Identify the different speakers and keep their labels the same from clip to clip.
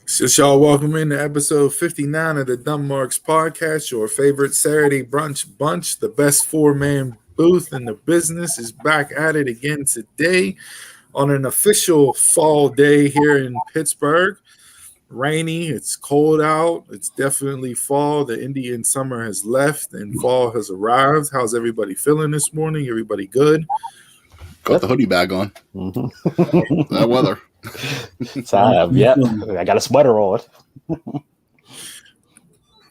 Speaker 1: Just y'all welcome into episode 59 of the Dumb Marks podcast, your favorite Saturday brunch bunch. The best four-man booth in the business is back at it again today on an official fall day here in Pittsburgh. Rainy, it's cold out. It's definitely fall. The Indian summer has left and fall has arrived. How's everybody feeling this morning? Everybody good?
Speaker 2: Got the hoodie bag on.
Speaker 3: Mm-hmm.
Speaker 2: That weather.
Speaker 3: I got a sweater on.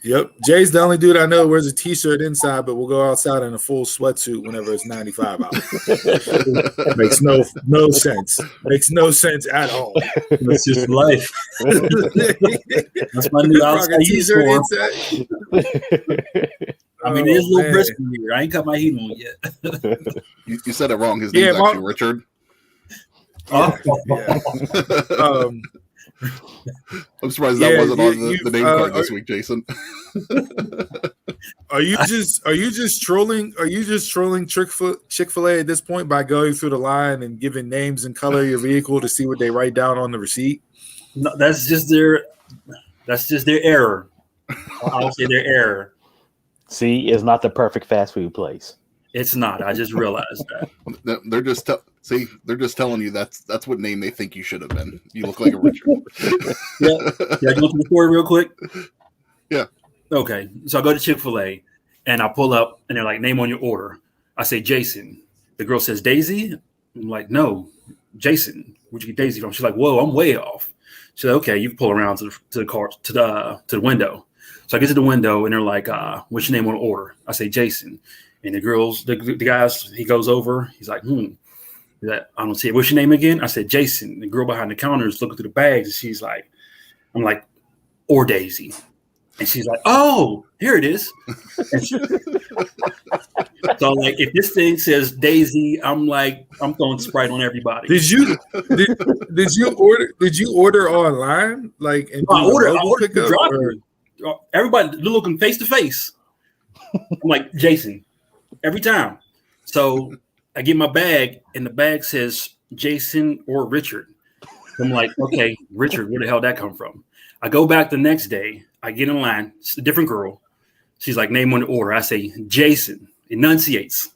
Speaker 1: Yep. Jay's the only dude I know wears a t-shirt inside, but we'll go outside in a full sweatsuit whenever it's 95 out. Makes no sense. Makes no sense at all.
Speaker 4: That's just life. That's my new outside
Speaker 1: t-shirt
Speaker 4: uniform.
Speaker 1: inside.
Speaker 4: I mean, it is a little brisk in here. I ain't got my heat on yet.
Speaker 2: You said it wrong. His name's actually Richard.
Speaker 1: Yeah.
Speaker 2: I'm surprised that wasn't on the name card this week, Jason.
Speaker 1: Are you just trolling Chick-Fil-A at this point by going through the line and giving names and color of your vehicle to see what they write down on the receipt?
Speaker 4: No, that's just their error. I'll say their error.
Speaker 3: See, it's not the perfect fast food place.
Speaker 4: It's not. I just realized that.
Speaker 2: They're just telling you that's what name they think you should have been. You look like a Richard.
Speaker 4: Yeah. Can I go through the story real quick?
Speaker 2: Yeah.
Speaker 4: Okay. So I go to Chick-Fil-A and I pull up and they're like, name on your order. I say Jason. The girl says Daisy. I'm like, no, Jason. Where'd you get Daisy from? She's like, whoa, I'm way off. She's like, okay, you can pull around to the car to the window. So I get to the window and they're like, what's your name on the order? I say Jason. And the guys, he goes over. He's like, He's like, I don't see it. What's your name again? I said, Jason. The girl behind the counter is looking through the bags. And she's like, I'm like, or Daisy. And she's like, oh, here it is. So like, if this thing says Daisy, I'm throwing Sprite on everybody.
Speaker 1: Did you order online? Like, and
Speaker 4: I ordered the drive-thru. Everybody looking face to face. I'm like, Jason, every time. So I get my bag, and the bag says Jason or Richard. I'm like, okay, Richard, where the hell did that come from? I go back the next day. I get in line. It's a different girl. She's like, name on the order. I say, Jason. Enunciates.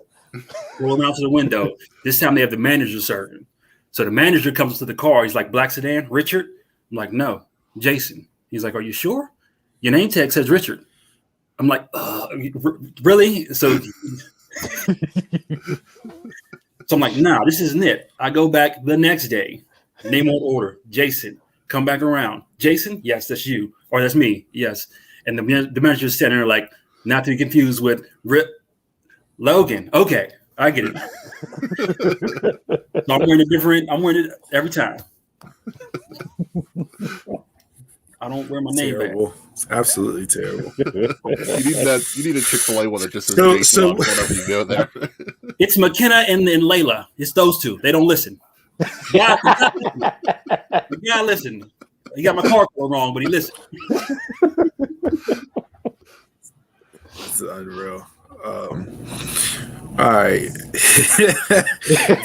Speaker 4: Roll out to the window. This time they have the manager serving. So the manager comes to the car. He's like, black sedan, Richard? I'm like, no, Jason. He's like, are you sure? Your name tag says Richard. I'm like, really? So I'm like, nah, this isn't it. I go back the next day. Name on order, Jason. Come back around. Jason? Yes, that's you. Or that's me. Yes. And the manager's standing there like, not to be confused with Logan. Okay, I get it. So I'm wearing it every time. I don't wear my name back.
Speaker 1: It's absolutely terrible.
Speaker 2: You need a Chick-fil-A one that just says Jason on whenever you go there.
Speaker 4: It's McKenna and Layla. It's those two. They don't listen. Yeah, listen. He got my car wrong, but he listened.
Speaker 1: It's unreal. All right.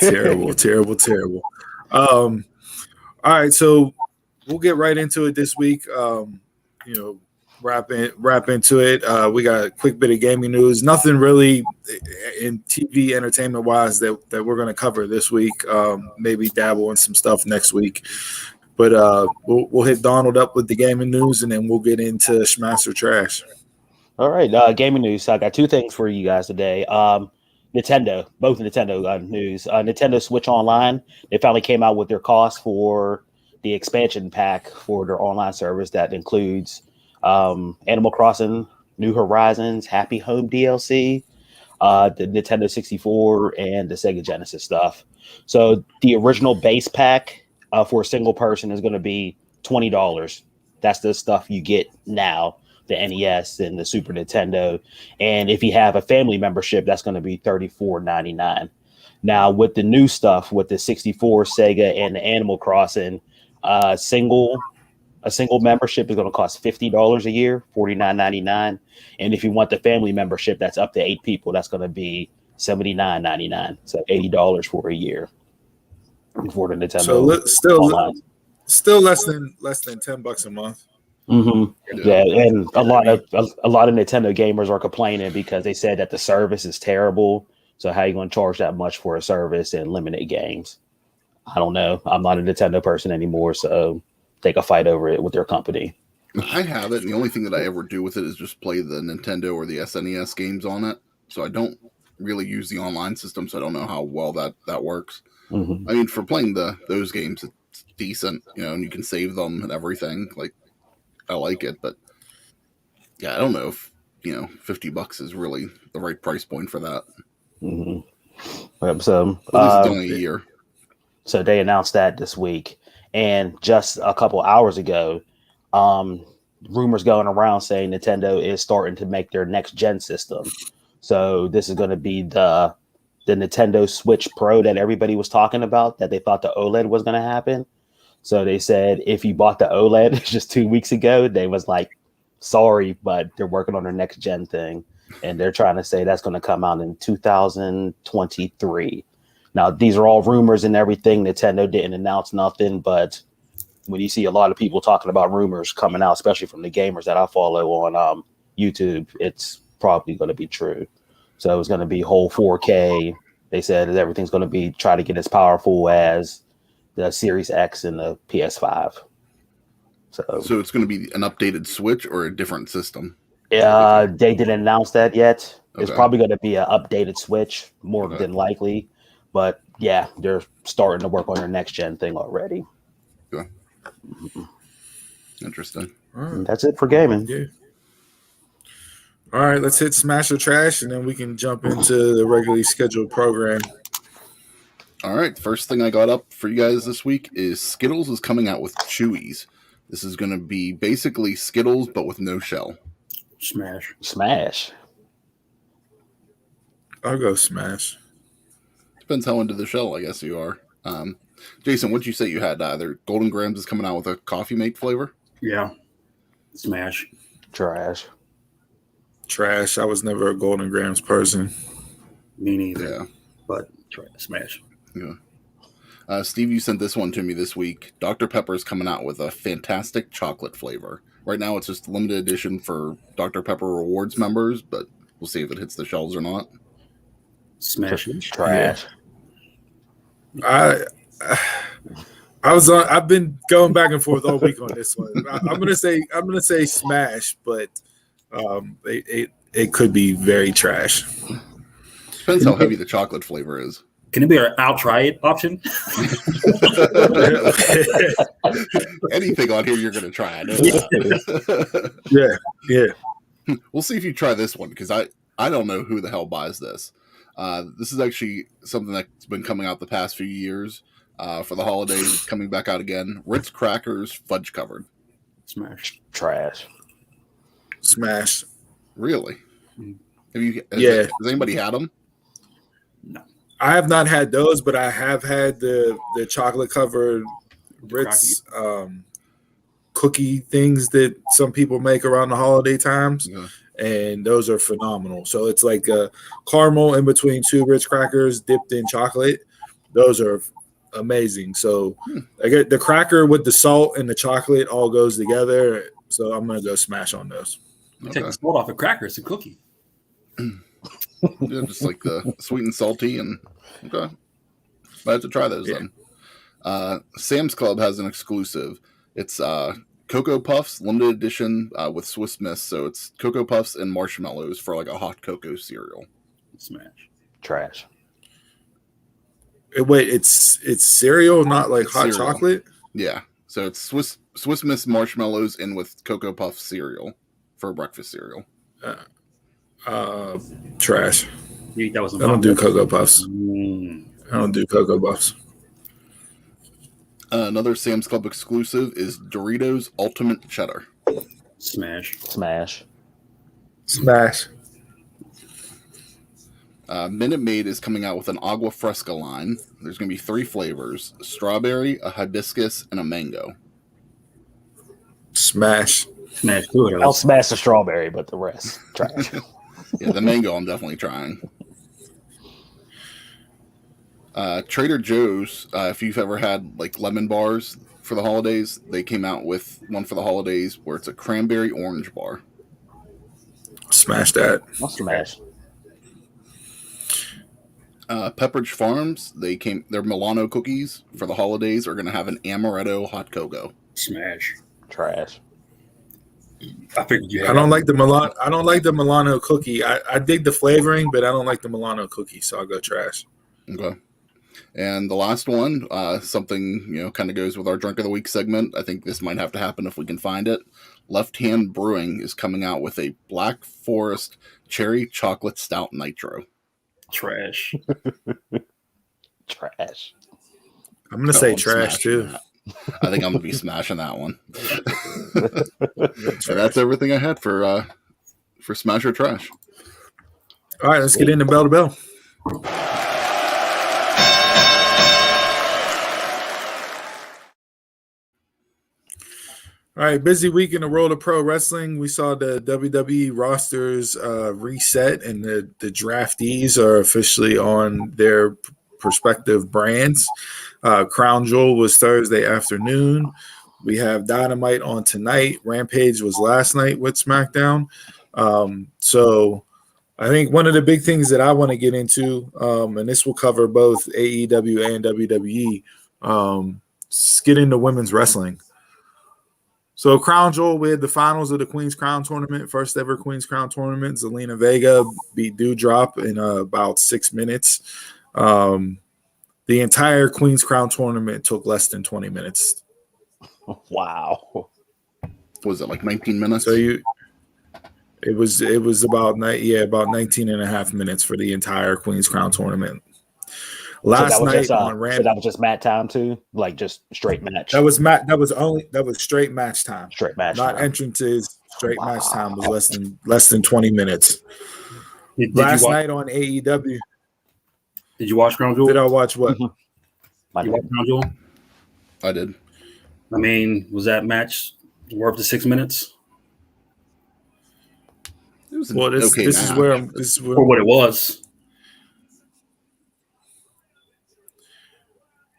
Speaker 1: Terrible. All right, so we'll get right into it this week. Wrap into it. We got a quick bit of gaming news. Nothing really in TV entertainment wise that we're going to cover this week. Maybe dabble in some stuff next week. But we'll hit Donald up with the gaming news, and then we'll get into Smash or Trash.
Speaker 3: All right, gaming news. So I got two things for you guys today. Nintendo, both Nintendo news. Nintendo Switch Online, they finally came out with their cost for the expansion pack for their online service that includes Animal Crossing, New Horizons, Happy Home DLC, the Nintendo 64, and the Sega Genesis stuff. So the original base pack for a single person is going to be $20. That's the stuff you get now, the NES and the Super Nintendo. And if you have a family membership, that's going to be $34.99. Now, with the new stuff, with the 64, Sega, and the Animal Crossing, a single membership is going to cost $50 a year, $49.99. And if you want the family membership, that's up to 8 people. That's going to be $79.99. So $80 for a year for the Nintendo.
Speaker 1: So still,
Speaker 3: online.
Speaker 1: Still less than $10 a month.
Speaker 3: Mm-hmm. Yeah, and a lot of Nintendo gamers are complaining because they said that the service is terrible. So how are you going to charge that much for a service and limited games? I don't know. I'm not a Nintendo person anymore, so take a fight over it with their company.
Speaker 2: I have it, and the only thing that I ever do with it is just play the Nintendo or the SNES games on it. So I don't really use the online system, so I don't know how well that works.
Speaker 3: Mm-hmm.
Speaker 2: I mean, for playing those games, it's decent, and you can save them and everything. Like, I like it, but yeah, I don't know if $50 is really the right price point for that.
Speaker 3: Mm-hmm. So
Speaker 2: At least it's only a year.
Speaker 3: So they announced that this week, and just a couple hours ago, rumors going around saying Nintendo is starting to make their next gen system. So this is going to be the Nintendo Switch Pro that everybody was talking about, that they thought the OLED was going to happen. So they said if you bought the OLED just 2 weeks ago, they was like, sorry, but they're working on their next gen thing, and they're trying to say that's going to come out in 2023. Now, these are all rumors and everything. Nintendo didn't announce nothing, but when you see a lot of people talking about rumors coming out, especially from the gamers that I follow on YouTube, it's probably going to be true. So it's going to be whole 4K. They said that everything's going to be try to get as powerful as the Series X and the PS5.
Speaker 2: So it's going to be an updated Switch or a different system?
Speaker 3: They didn't announce that yet.
Speaker 2: Okay.
Speaker 3: It's probably going to be an updated Switch, more than likely. But yeah, they're starting to work on their next gen thing already.
Speaker 2: Yeah. Interesting.
Speaker 3: And that's it for gaming.
Speaker 1: Yeah. All right, let's hit Smash or Trash, and then we can jump into the regularly scheduled program.
Speaker 2: All right, first thing I got up for you guys this week is Skittles is coming out with Chewies. This is going to be basically Skittles, but with no shell.
Speaker 3: Smash.
Speaker 1: I'll go Smash.
Speaker 2: Depends how into the shell, I guess you are. Jason, what'd you say you had? Either Golden Grams is coming out with a coffee mate flavor?
Speaker 4: Yeah. Smash.
Speaker 3: Trash.
Speaker 1: I was never a Golden Grams person.
Speaker 4: Me neither.
Speaker 2: Yeah.
Speaker 4: But Smash.
Speaker 2: Yeah. Steve, you sent this one to me this week. Dr. Pepper is coming out with a fantastic chocolate flavor. Right now, it's just limited edition for Dr. Pepper Rewards members, but we'll see if it hits the shelves or not.
Speaker 4: Smash.
Speaker 3: Trash.
Speaker 1: Yeah. I've been going back and forth all week on this one. I'm gonna say Smash, but it could be very trash.
Speaker 2: Depends how heavy the chocolate flavor is.
Speaker 4: Can it be our I'll try it option?
Speaker 2: Anything on here you're going to try.
Speaker 1: Yeah.
Speaker 2: We'll see if you try this one, because I don't know who the hell buys this. This is actually something that's been coming out the past few years for the holidays. It's coming back out again. Ritz crackers, fudge covered.
Speaker 4: Smash.
Speaker 3: Trash.
Speaker 1: Smash.
Speaker 2: Really? Has anybody had them?
Speaker 4: No.
Speaker 1: I have not had those, but I have had the chocolate covered Ritz cookie things that some people make around the holiday times.
Speaker 2: Yeah. And
Speaker 1: those are phenomenal. So it's like a caramel in between two Ritz crackers dipped in chocolate. Those are amazing. So I get the cracker with the salt and the chocolate all goes together. So I'm going to go Smash on those.
Speaker 4: You take the salt off a cracker, it's a cookie.
Speaker 2: Yeah, just like the sweet and salty. And okay, I have to try those then. Sam's Club has an exclusive. It's Cocoa Puffs limited edition with Swiss Miss. So it's Cocoa Puffs and marshmallows for like a hot cocoa cereal.
Speaker 4: Smash.
Speaker 3: Trash.
Speaker 1: Wait, it's cereal, not like hot
Speaker 2: cereal.
Speaker 1: Chocolate?
Speaker 2: Yeah. So it's Swiss Miss marshmallows in with Cocoa Puff cereal for breakfast cereal.
Speaker 1: Trash.
Speaker 4: You eat that with some
Speaker 1: I don't do Cocoa Puffs.
Speaker 3: Mm-hmm.
Speaker 1: I don't do Cocoa Puffs.
Speaker 2: Another Sam's Club exclusive is Doritos Ultimate Cheddar.
Speaker 4: Smash.
Speaker 3: Smash.
Speaker 1: Smash.
Speaker 2: Minute Maid is coming out with an Agua Fresca line. There's going to be 3 flavors: a strawberry, a hibiscus, and a mango.
Speaker 1: Smash.
Speaker 4: Smash.
Speaker 3: I'll smash the strawberry, but the rest trash.
Speaker 2: Yeah, the mango I'm definitely trying. Trader Joe's, if you've ever had like lemon bars for the holidays. They came out with one for the holidays where it's a cranberry orange bar.
Speaker 1: Smash that.
Speaker 3: I'll smash.
Speaker 2: Pepperidge Farms, their Milano cookies for the holidays are going to have an amaretto hot cocoa.
Speaker 4: Smash.
Speaker 3: Trash.
Speaker 4: I figured you had
Speaker 1: I don't like the Milano. I don't like the Milano cookie. I dig the flavoring, but I don't like the Milano cookie, so I'll go trash.
Speaker 2: Okay. And the last one, something kind of goes with our drink of the week segment. I think this might have to happen if we can find it. Left Hand Brewing is coming out with a Black Forest Cherry Chocolate Stout Nitro.
Speaker 4: Trash.
Speaker 3: Trash.
Speaker 1: I'm gonna say trash too.
Speaker 2: That. I think I'm gonna be smashing that one. So that's everything I had for Smash or Trash.
Speaker 1: All right, let's get into Bell to Bell. All right, busy week in the world of pro wrestling. We saw the WWE rosters reset, and the draftees are officially on their prospective brands. Crown Jewel was Thursday afternoon. We have Dynamite on tonight. Rampage was last night with SmackDown. So I think one of the big things that I want to get into, and this will cover both AEW and WWE, get into women's wrestling. So Crown Jewel, we had the finals of the Queen's Crown tournament, first ever Queen's Crown tournament. Zelina Vega beat Doudrop in about 6 minutes. The entire Queen's Crown tournament took less than 20 minutes.
Speaker 3: Wow.
Speaker 2: Was it like 19 minutes?
Speaker 1: So it was about 19 and a half minutes for the entire Queen's Crown tournament. Last night on Rampage,
Speaker 3: so that was just mat time too, like just straight match.
Speaker 1: That was straight match time.
Speaker 3: Straight match,
Speaker 1: not
Speaker 3: time.
Speaker 1: Entrances. Straight match time was less than 20 minutes. Last night on AEW.
Speaker 4: Did you watch Crown Jewel?
Speaker 1: Did I watch what?
Speaker 3: Mm-hmm.
Speaker 4: You watched Crown Jewel?
Speaker 2: I did.
Speaker 4: I mean, was that match worth the 6 minutes?
Speaker 2: It was
Speaker 1: this is where
Speaker 4: for what it was.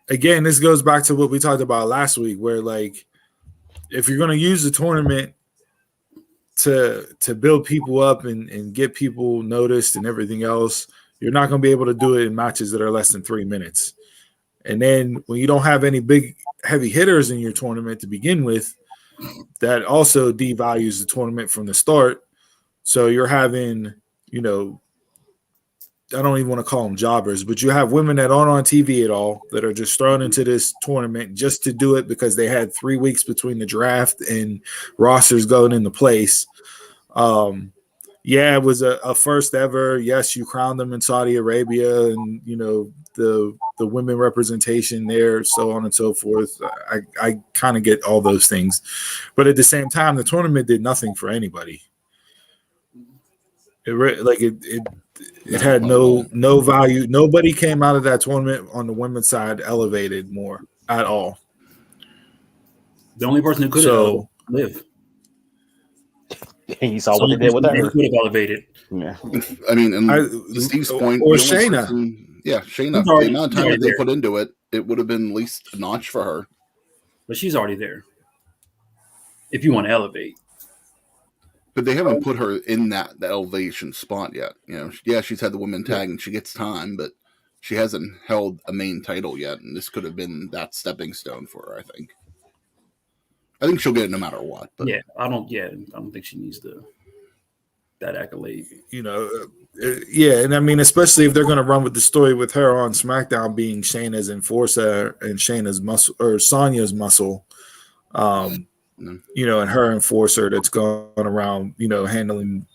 Speaker 1: Again, this goes back to what we talked about last week, where like if you're going to use the tournament to build people up and get people noticed and everything else, you're not going to be able to do it in matches that are less than 3 minutes. And then when you don't have any big heavy hitters in your tournament to begin with, that also devalues the tournament from the start. So you're having, I don't even want to call them jobbers, but you have women that aren't on TV at all that are just thrown into this tournament just to do it because they had 3 weeks between the draft and rosters going into place. It was a first ever. Yes, you crowned them in Saudi Arabia and, the women representation there, so on and so forth. I kind of get all those things. But at the same time, the tournament did nothing for anybody. It had no value. Nobody came out of that tournament on the women's side elevated more at all.
Speaker 2: The only person who could have lived.
Speaker 3: You saw what they did with her.
Speaker 4: Could have elevated.
Speaker 3: Yeah.
Speaker 2: I mean, and to Steve's point,
Speaker 1: or Shayna.
Speaker 2: Shayna. The amount of time that they put into it, it would have been at least a notch for her.
Speaker 4: But she's already there. If you want to elevate.
Speaker 2: But they haven't put her in that elevation spot yet. She's had the women tag and she gets time, but she hasn't held a main title yet. And this could have been that stepping stone for her, I think. I think she'll get it no matter what. But.
Speaker 4: I don't think she needs that accolade.
Speaker 1: And I mean, especially if they're going to run with the story with her on SmackDown being Shayna's enforcer and Shayna's muscle or Sonya's muscle. And her enforcer that's going around, handling,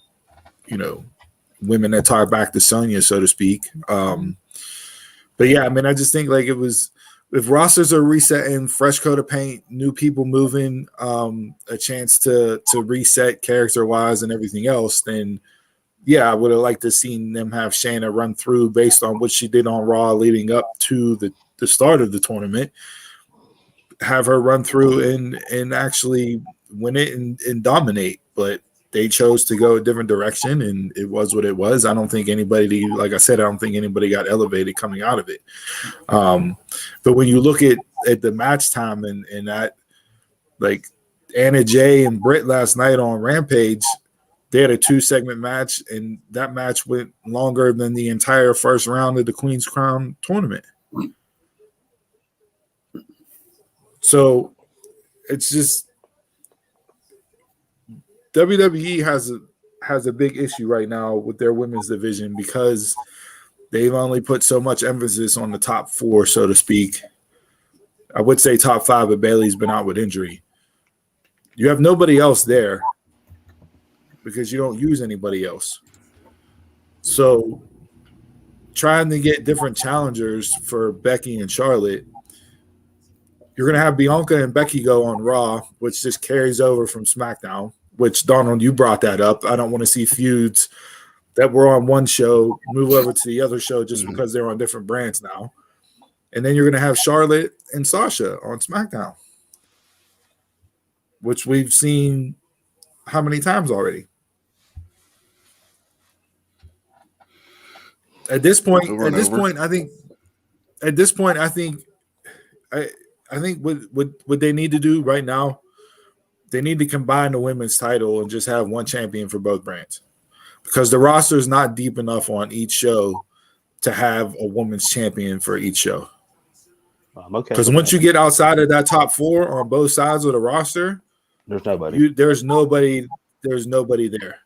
Speaker 1: women that tie back to Sonya, so to speak. But yeah, I mean, I just think like it was, if rosters are resetting, fresh coat of paint, new people moving, a chance to reset character wise and everything else, then yeah, I would have liked to seen them have Shayna run through based on what she did on Raw leading up to the start of the tournament. Have her run through and actually win it and dominate, but they chose to go a different direction, and it was what it was. I don't think anybody, like I said, got elevated coming out of it. But when you look at at the match time and that, like Anna Jay and Britt last night on Rampage, they had a 2-segment match, and that match went longer than the entire first round of the Queen's Crown tournament. So it's just WWE has a big issue right now with their women's division because they've only put so much emphasis on the top 4, so to speak. I would say top 5, but Bayley's been out with injury. You have nobody else there because you don't use anybody else. So trying to get different challengers for Becky and Charlotte, you're going to have Bianca and Becky go on Raw, which just carries over from SmackDown, which, Donald, you brought that up. I don't want to see feuds that were on one show move over to the other show just because they're on different brands now. And then you're going to have Charlotte and Sasha on SmackDown, which we've seen how many times already? At this point, I think what they need to do right now, they need to combine the women's title and just have one champion for both brands, because the roster is not deep enough on each show to have a women's champion for each show.
Speaker 3: Okay.
Speaker 1: Because once you get outside of that top 4 on both sides of the roster,
Speaker 3: there's nobody.
Speaker 1: There's nobody there.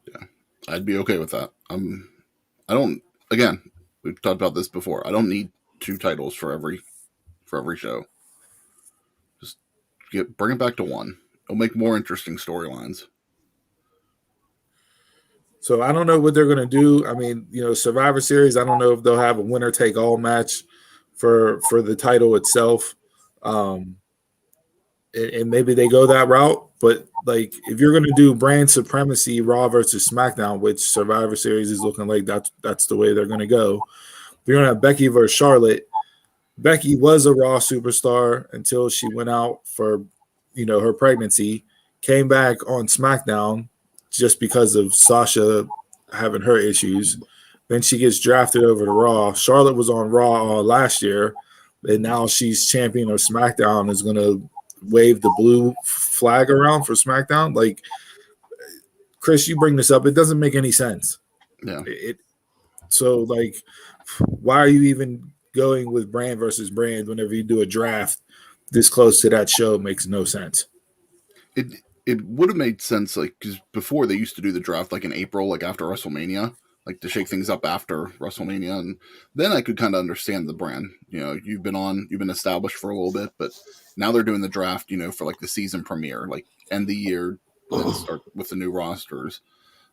Speaker 2: Yeah, I'd be okay with that. I don't. Again, we've talked about this before. I don't need 2 titles for every show. Just bring it back to 1. It'll make more interesting storylines.
Speaker 1: So I don't know what they're going to do. I mean, Survivor Series, I don't know if they'll have a winner take all match for the title itself. And maybe they go that route. But like, if you're going to do brand supremacy, Raw versus SmackDown, which Survivor Series is looking like that's the way they're going to go. You're going to have Becky versus Charlotte. Becky was a Raw superstar until she went out for, her pregnancy, came back on SmackDown just because of Sasha having her issues. Then she gets drafted over to Raw. Charlotte was on Raw last year, and now she's champion of SmackDown, is going to wave the blue flag around for SmackDown. Like, Chris, you bring this up. It doesn't make any sense.
Speaker 2: Yeah.
Speaker 1: So, like, why are you even going with brand versus brand whenever you do a draft this close to that show? Makes no sense.
Speaker 2: It would have made sense, like, because before they used to do the draft like in April, like after WrestleMania, like to shake things up after WrestleMania, and then I could kind of understand the brand. You've been established for a little bit, but now they're doing the draft, for like the season premiere, like end the year, and start with the new rosters.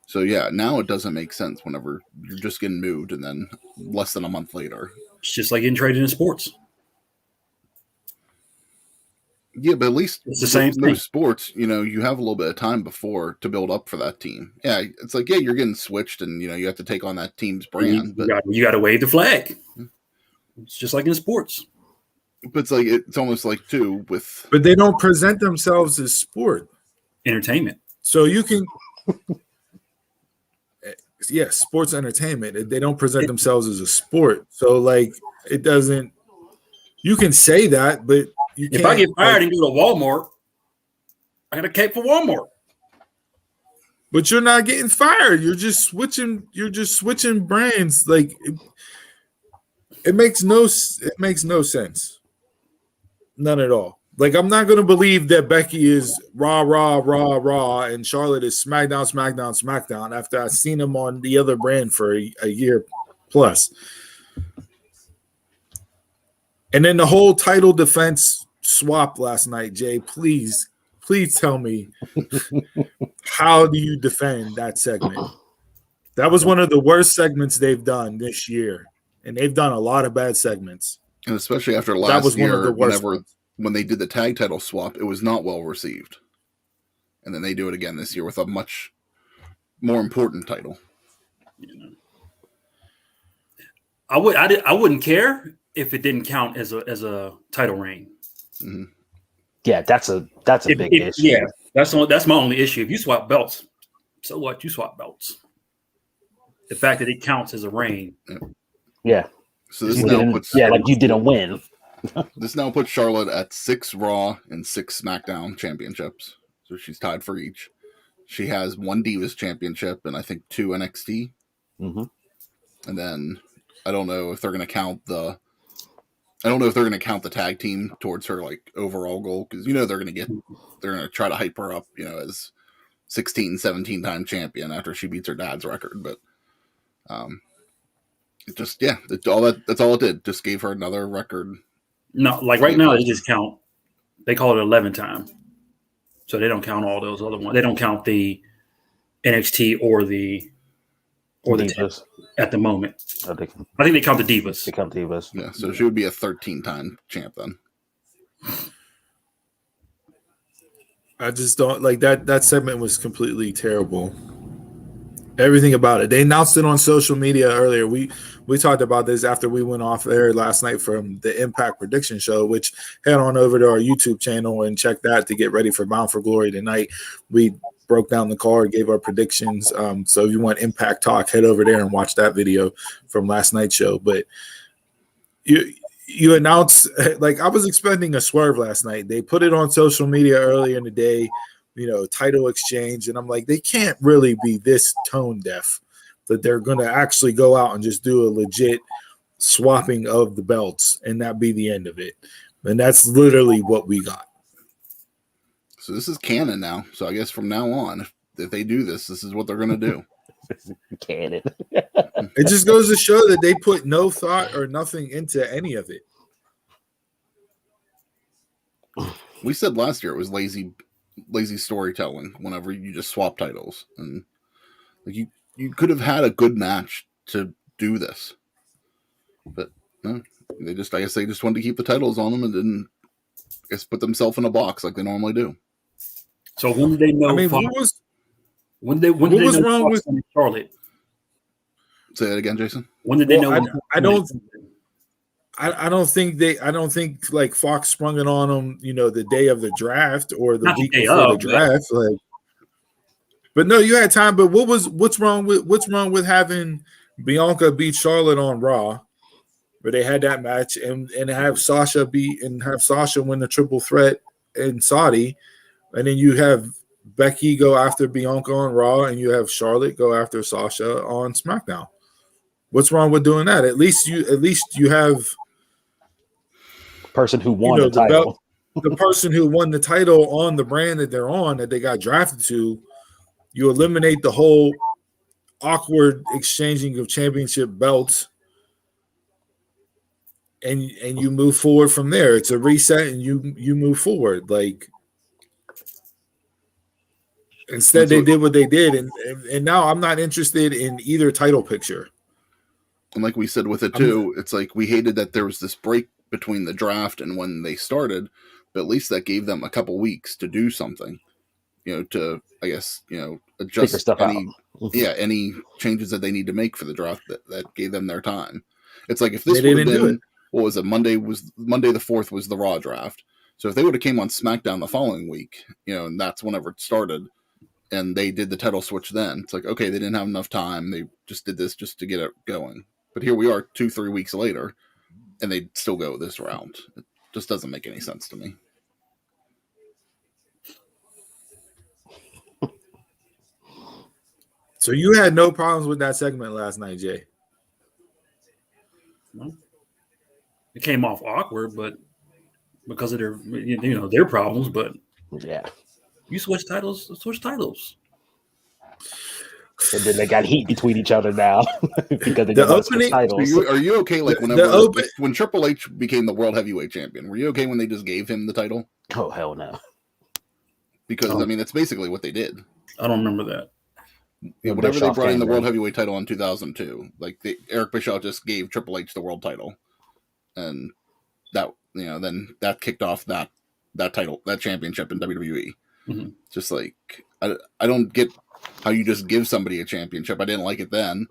Speaker 2: So yeah, now it doesn't make sense whenever you're just getting moved, and then less than a month later,
Speaker 4: it's just like getting traded in sports.
Speaker 2: Yeah, but at least
Speaker 4: it's the same thing.
Speaker 2: Most sports, you have a little bit of time before to build up for that team. Yeah, it's like, you're getting switched, and you have to take on that team's brand.
Speaker 4: You got to wave the flag. It's just like in sports.
Speaker 2: But it's like it's almost like too with.
Speaker 1: But they don't present themselves as sport
Speaker 4: entertainment.
Speaker 1: So you can, yes, sports entertainment. They don't present themselves as a sport. So like it doesn't. You can say that, but.
Speaker 4: If I get fired and go to Walmart, I got a cape for Walmart.
Speaker 1: But you're not getting fired. You're just switching. You're just switching brands. Like it makes no sense. None at all. Like I'm not gonna believe that Becky is Raw, and Charlotte is SmackDown after I've seen them on the other brand for a year plus. And then the whole title defense swap last night, Jay, please tell me, how do you defend that segment? That was one of the worst segments they've done this year, and they've done a lot of bad segments.
Speaker 2: And especially after last year, when they did the tag title swap, it was not well received. And then they do it again this year with a much more important title.
Speaker 4: I wouldn't care if it didn't count as a title reign.
Speaker 2: Mm-hmm.
Speaker 3: Yeah, that's a big issue.
Speaker 4: Yeah, that's my only issue. If you swap belts, so what? You swap belts. The fact that it counts as a reign.
Speaker 3: Yeah.
Speaker 2: So this now puts
Speaker 3: like you didn't win.
Speaker 2: This now puts Charlotte at 6 Raw and 6 SmackDown championships. So she's tied for each. She has 1 Divas championship and I think 2 NXT.
Speaker 3: Mm-hmm.
Speaker 2: And then I don't know if they're going to count the tag team towards her like overall goal, because they're going to try to hype her up, as 16, 17 time champion after she beats her dad's record. But that's all it did. Just gave her another record.
Speaker 4: No, like right now they just count. They call it 11 time, so they don't count all those other ones. They don't count the NXT or the
Speaker 3: Divas
Speaker 4: at the moment.
Speaker 3: I think
Speaker 4: they count the Divas.
Speaker 3: They count Divas.
Speaker 2: Yeah, so she would be a 13-time champ then.
Speaker 1: I just don't like that. That segment was completely terrible. Everything about it. They announced it on social media earlier. We talked about this after we went off air last night from the Impact Prediction Show, which head on over to our YouTube channel and check that to get ready for Bound for Glory tonight. We broke down the card, gave our predictions. So if you want Impact Talk, head over there and watch that video from last night's show. But you announced, like, I was expecting a swerve last night. They put it on social media earlier in the day, title exchange. And I'm like, they can't really be this tone deaf that they're going to actually go out and just do a legit swapping of the belts and that be the end of it. And that's literally what we got.
Speaker 2: So this is canon now. So I guess from now on, if they do this is what they're going to do.
Speaker 3: Canon.
Speaker 1: It just goes to show that they put no thought or nothing into any of it.
Speaker 2: We said last year it was lazy storytelling whenever you just swap titles. And like you could have had a good match to do this. But no, I guess they just wanted to keep the titles on them and didn't put themselves in a box like they normally do.
Speaker 4: So when did they know?
Speaker 1: I mean,
Speaker 4: what
Speaker 1: was wrong with
Speaker 4: Charlotte?
Speaker 2: Say that again, Jason.
Speaker 4: When did they know?
Speaker 1: I don't think like Fox sprung it on them, the day of the draft or the week before the draft. Like, but no, you had time. But what's wrong with having Bianca beat Charlotte on Raw, where they had that match and have Sasha win the triple threat in Saudi, and then you have Becky go after Bianca on Raw, and you have Charlotte go after Sasha on SmackDown. What's wrong with doing that? At least you have
Speaker 3: person who won the title.
Speaker 1: The person who won the title on the brand that they're on, that they got drafted to. You eliminate the whole awkward exchanging of championship belts, and you move forward from there. It's a reset, and you move forward. Like, instead, they did what they did, and now I'm not interested in either title picture.
Speaker 2: And like we said with it too, it's like we hated that there was this break between the draft and when they started, but at least that gave them a couple weeks to do something, to adjust
Speaker 3: stuff
Speaker 2: any changes that they need to make for the draft that gave them their time. It's like if this
Speaker 1: would
Speaker 2: have been, what was it? Monday the 4th was the Raw draft. So if they would have came on SmackDown the following week, and that's whenever it started, and they did the title switch then, it's like, okay, they didn't have enough time. They just did this just to get it going. But here we are 2-3 weeks later, and they still go this round. It just doesn't make any sense to me.
Speaker 1: So you had no problems with that segment last night, Jay?
Speaker 4: No. It came off awkward, but because of their problems. But
Speaker 3: yeah,
Speaker 4: you switch titles.
Speaker 3: And then they got heat between each other now because they
Speaker 1: the
Speaker 3: don't switch
Speaker 1: opening.
Speaker 3: titles.
Speaker 2: Are you okay? Like when Triple H became the World Heavyweight Champion, were you okay when they just gave him the title?
Speaker 3: Oh hell no!
Speaker 2: Because I mean, that's basically what they did.
Speaker 4: I don't remember that.
Speaker 2: Whatever they brought in the World Heavyweight title in 2002, like Eric Bischoff just gave Triple H the world title, and that then that kicked off that title, that championship in WWE.
Speaker 4: Mm-hmm.
Speaker 2: Just like I don't get how you just give somebody a championship. I didn't like it then,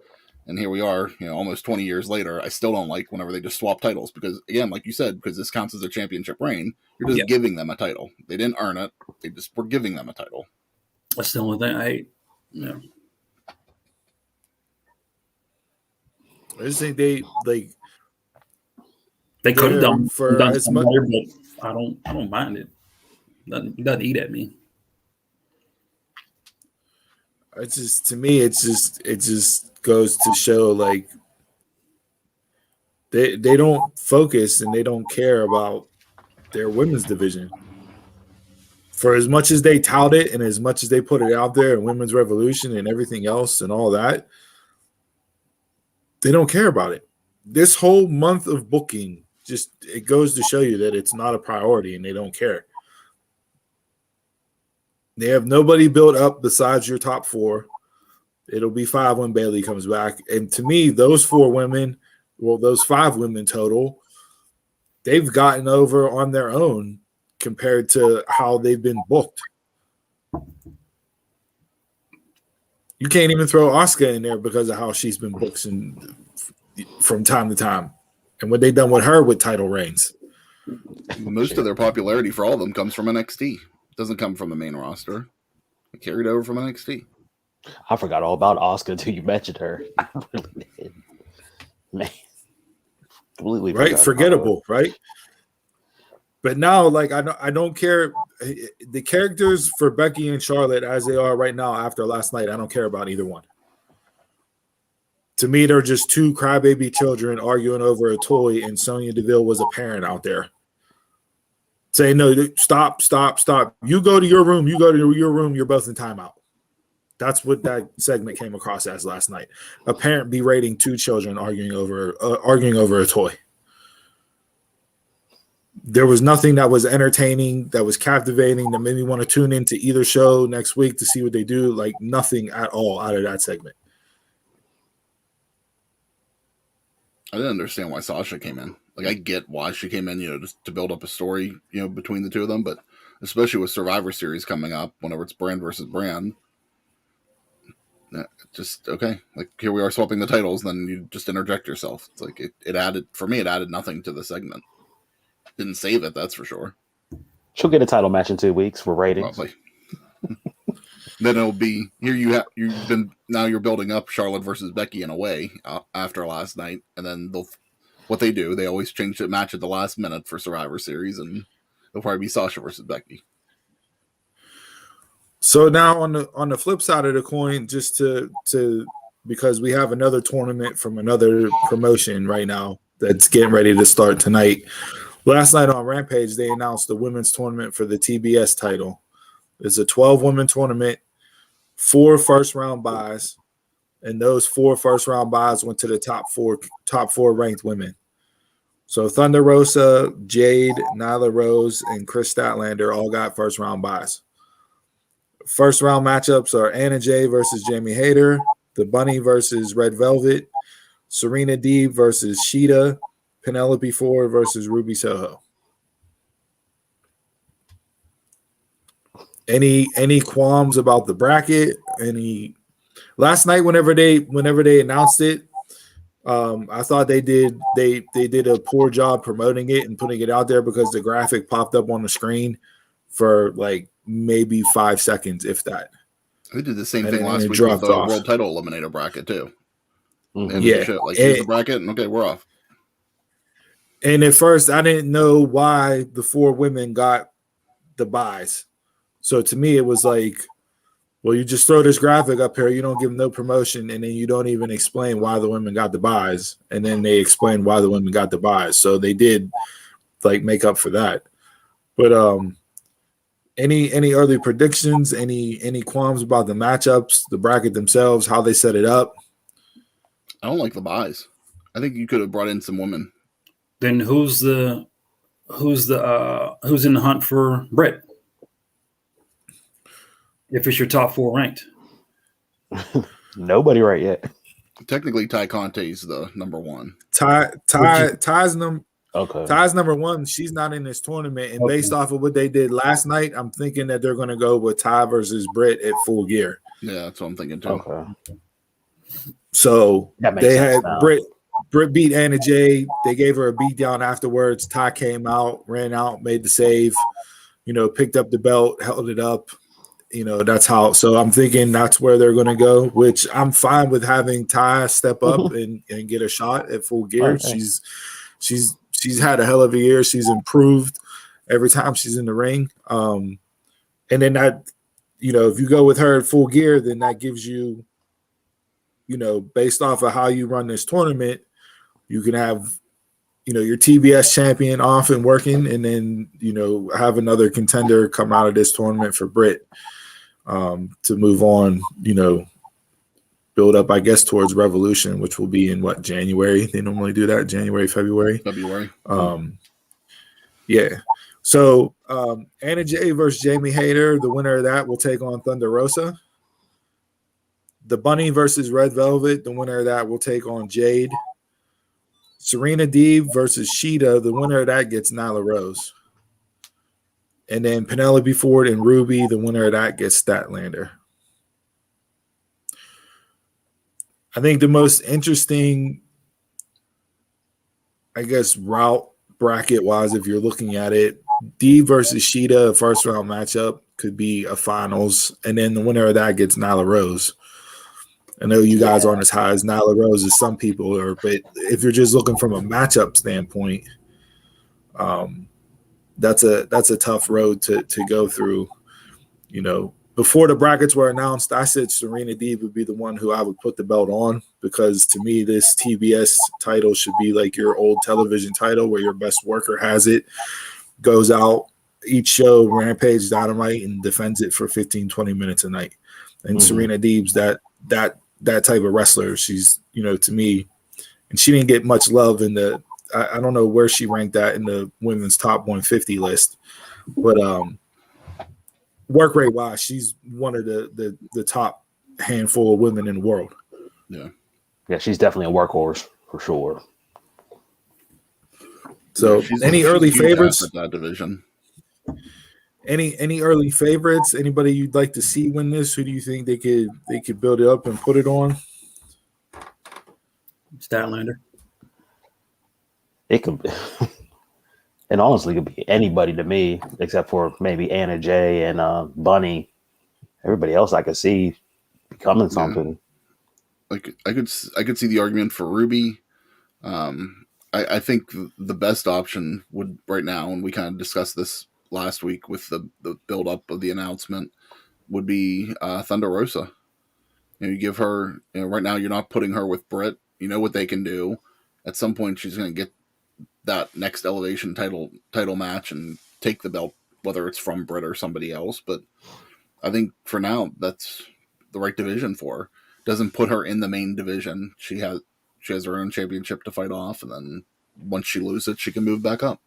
Speaker 2: and here we are, almost 20 years later. I still don't like whenever they just swap titles because, again, like you said, because this counts as a championship reign, you're just giving them a title. They didn't earn it; they just were giving them a title.
Speaker 4: That's the only thing I hate. Yeah.
Speaker 1: I just think they
Speaker 4: They could have done
Speaker 1: for
Speaker 4: done
Speaker 1: as
Speaker 4: some
Speaker 1: much.
Speaker 4: better, but I don't mind it. Doesn't eat at me.
Speaker 1: It's just, to me, it just goes to show like they don't focus and they don't care about their women's division. For as much as they tout it and as much as they put it out there and Women's Revolution and everything else and all that, they don't care about it. This whole month of booking, just it goes to show you that it's not a priority and they don't care. They have nobody built up besides your top four. It'll be 5 when Bayley comes back. And to me, those 4 women, well, those 5 women total, they've gotten over on their own compared to how they've been booked. You can't even throw Asuka in there because of how she's been booked from time to time. And what they've done with her with title reigns.
Speaker 2: Most of their popularity for all of them comes from NXT. It doesn't come from the main roster. It carried over from NXT.
Speaker 3: I forgot all about Asuka until you mentioned her. I really did. Man. Completely
Speaker 1: right? Forgettable, right? But now, like, I don't care. The characters for Becky and Charlotte as they are right now after last night, I don't care about either one. To me, they're just 2 crybaby children arguing over a toy, and Sonya Deville was a parent out there. Saying, no, stop. You go to your room. You're both in timeout. That's what that segment came across as last night. A parent berating 2 children arguing over a toy. There was nothing that was entertaining, that was captivating, that made me want to tune into either show next week to see what they do. Like, nothing at all out of that segment.
Speaker 2: I didn't understand why Sasha came in. Like, I get why she came in, just to build up a story, between the 2 of them. But especially with Survivor Series coming up, whenever it's brand versus brand, just okay. Like, here we are swapping the titles, then you just interject yourself. It's like it added, for me, it added nothing to the segment. Didn't save it, that's for sure.
Speaker 3: She'll get a title match in 2 weeks for ratings.
Speaker 2: Probably. Then it'll be here. You're building up Charlotte versus Becky in a way after last night, and then they always change the match at the last minute for Survivor Series, and it'll probably be Sasha versus Becky.
Speaker 1: So now on the flip side of the coin, just to because we have another tournament from another promotion right now that's getting ready to start tonight. Last night on Rampage, they announced the women's tournament for the TBS title. It's a 12-woman tournament, 4 first-round buys, and those 4 first-round buys went to the top four ranked women. So Thunder Rosa, Jade, Nyla Rose, and Chris Statlander all got first-round buys. First-round matchups are Anna Jay versus Jamie Hayter, The Bunny versus Red Velvet, Serena Deeb versus Sheeta, Penelope Ford versus Ruby Soho. Any qualms about the bracket? Last night, whenever they announced it, I thought they did a poor job promoting it and putting it out there because the graphic popped up on the screen for like maybe 5 seconds, if that.
Speaker 2: They did the same thing last week with the world title eliminator bracket too.
Speaker 1: Mm-hmm.
Speaker 2: Here's the bracket, and okay, we're off.
Speaker 1: And at first, I didn't know why the 4 women got the buys. So to me, it was like, well, you just throw this graphic up here, you don't give them no promotion, and then you don't even explain why the women got the buys, and then they explain why the women got the buys. So they did like make up for that. But any early predictions, any qualms about the matchups, the bracket themselves, how they set it up?
Speaker 2: I don't like the buys. I think you could have brought in some women.
Speaker 4: Then who's in the hunt for Brett? If it's your top 4 ranked,
Speaker 3: Nobody right yet.
Speaker 2: Technically, Ty Conte's the number 1.
Speaker 1: Ty's number.
Speaker 3: Okay.
Speaker 1: Ty's number 1. She's not in this tournament, and based off of what they did last night, I'm thinking that they're going to go with Ty versus Britt at Full Gear.
Speaker 2: Yeah, that's what I'm thinking too.
Speaker 3: Okay.
Speaker 1: So they had
Speaker 3: now.
Speaker 1: Britt beat Anna Jay. They gave her a beat down afterwards. Ty came out, ran out, made the save. Picked up the belt, held it up. That's how. So I'm thinking that's where they're going to go, which I'm fine with having Ty step up and get a shot at Full Gear.
Speaker 3: Okay.
Speaker 1: She's she's had a hell of a year. She's improved every time she's in the ring. And then that, if you go with her at Full Gear, then that gives you, based off of how you run this tournament, you can have, your TBS champion off and working, and then, have another contender come out of this tournament for Britt to move on, build up, I guess, towards Revolution, which will be in January. They normally do that, January, February. Yeah. So Anna Jay versus Jamie Hayter, the winner of that will take on Thunder Rosa. The Bunny versus Red Velvet, the winner of that will take on Jade. Serena Deeb versus Sheeta, the winner of that gets Nyla Rose. And then Penelope Ford and Ruby, the winner of that gets Statlander. I think the most interesting, I guess, route bracket-wise, if you're looking at it, Deeb versus Sheeta, a first-round matchup, could be a finals. And then the winner of that gets Nyla Rose. I know you guys aren't as high as Nyla Rose as some people are, but if you're just looking from a matchup standpoint, that's a tough road to go through. Before the brackets were announced, I said Serena Deeb would be the one who I would put the belt on, because to me, this TBS title should be like your old television title where your best worker has it, goes out each show, Rampage, Dynamite, and defends it for 15, 20 minutes a night. And Serena Deeb's that type of wrestler. She's, to me, and she didn't get much love in the, I don't know where she ranked that in the women's top 150 list, but work rate wise, she's one of the top handful of women in the world.
Speaker 3: Yeah, she's definitely a workhorse for sure.
Speaker 1: So any early favorites
Speaker 2: at that division?
Speaker 1: Any early favorites? Anybody you'd like to see win this? Who do you think they could build it up and put it on?
Speaker 4: Statlander.
Speaker 3: It could, and honestly, it could be anybody to me, except for maybe Anna Jay and Bunny. Everybody else I could see becoming something.
Speaker 2: Like I could see the argument for Ruby. I think the best option would right now, and we kind of discussed this last week with the build up of the announcement, would be Thunder Rosa. You give her, right now you're not putting her with Britt. You know what they can do. At some point, she's going to get that next elevation title match and take the belt, whether it's from Britt or somebody else. But I think for now, that's the right division for her. Doesn't put her in the main division. She has her own championship to fight off, and then once she loses it, she can move back up.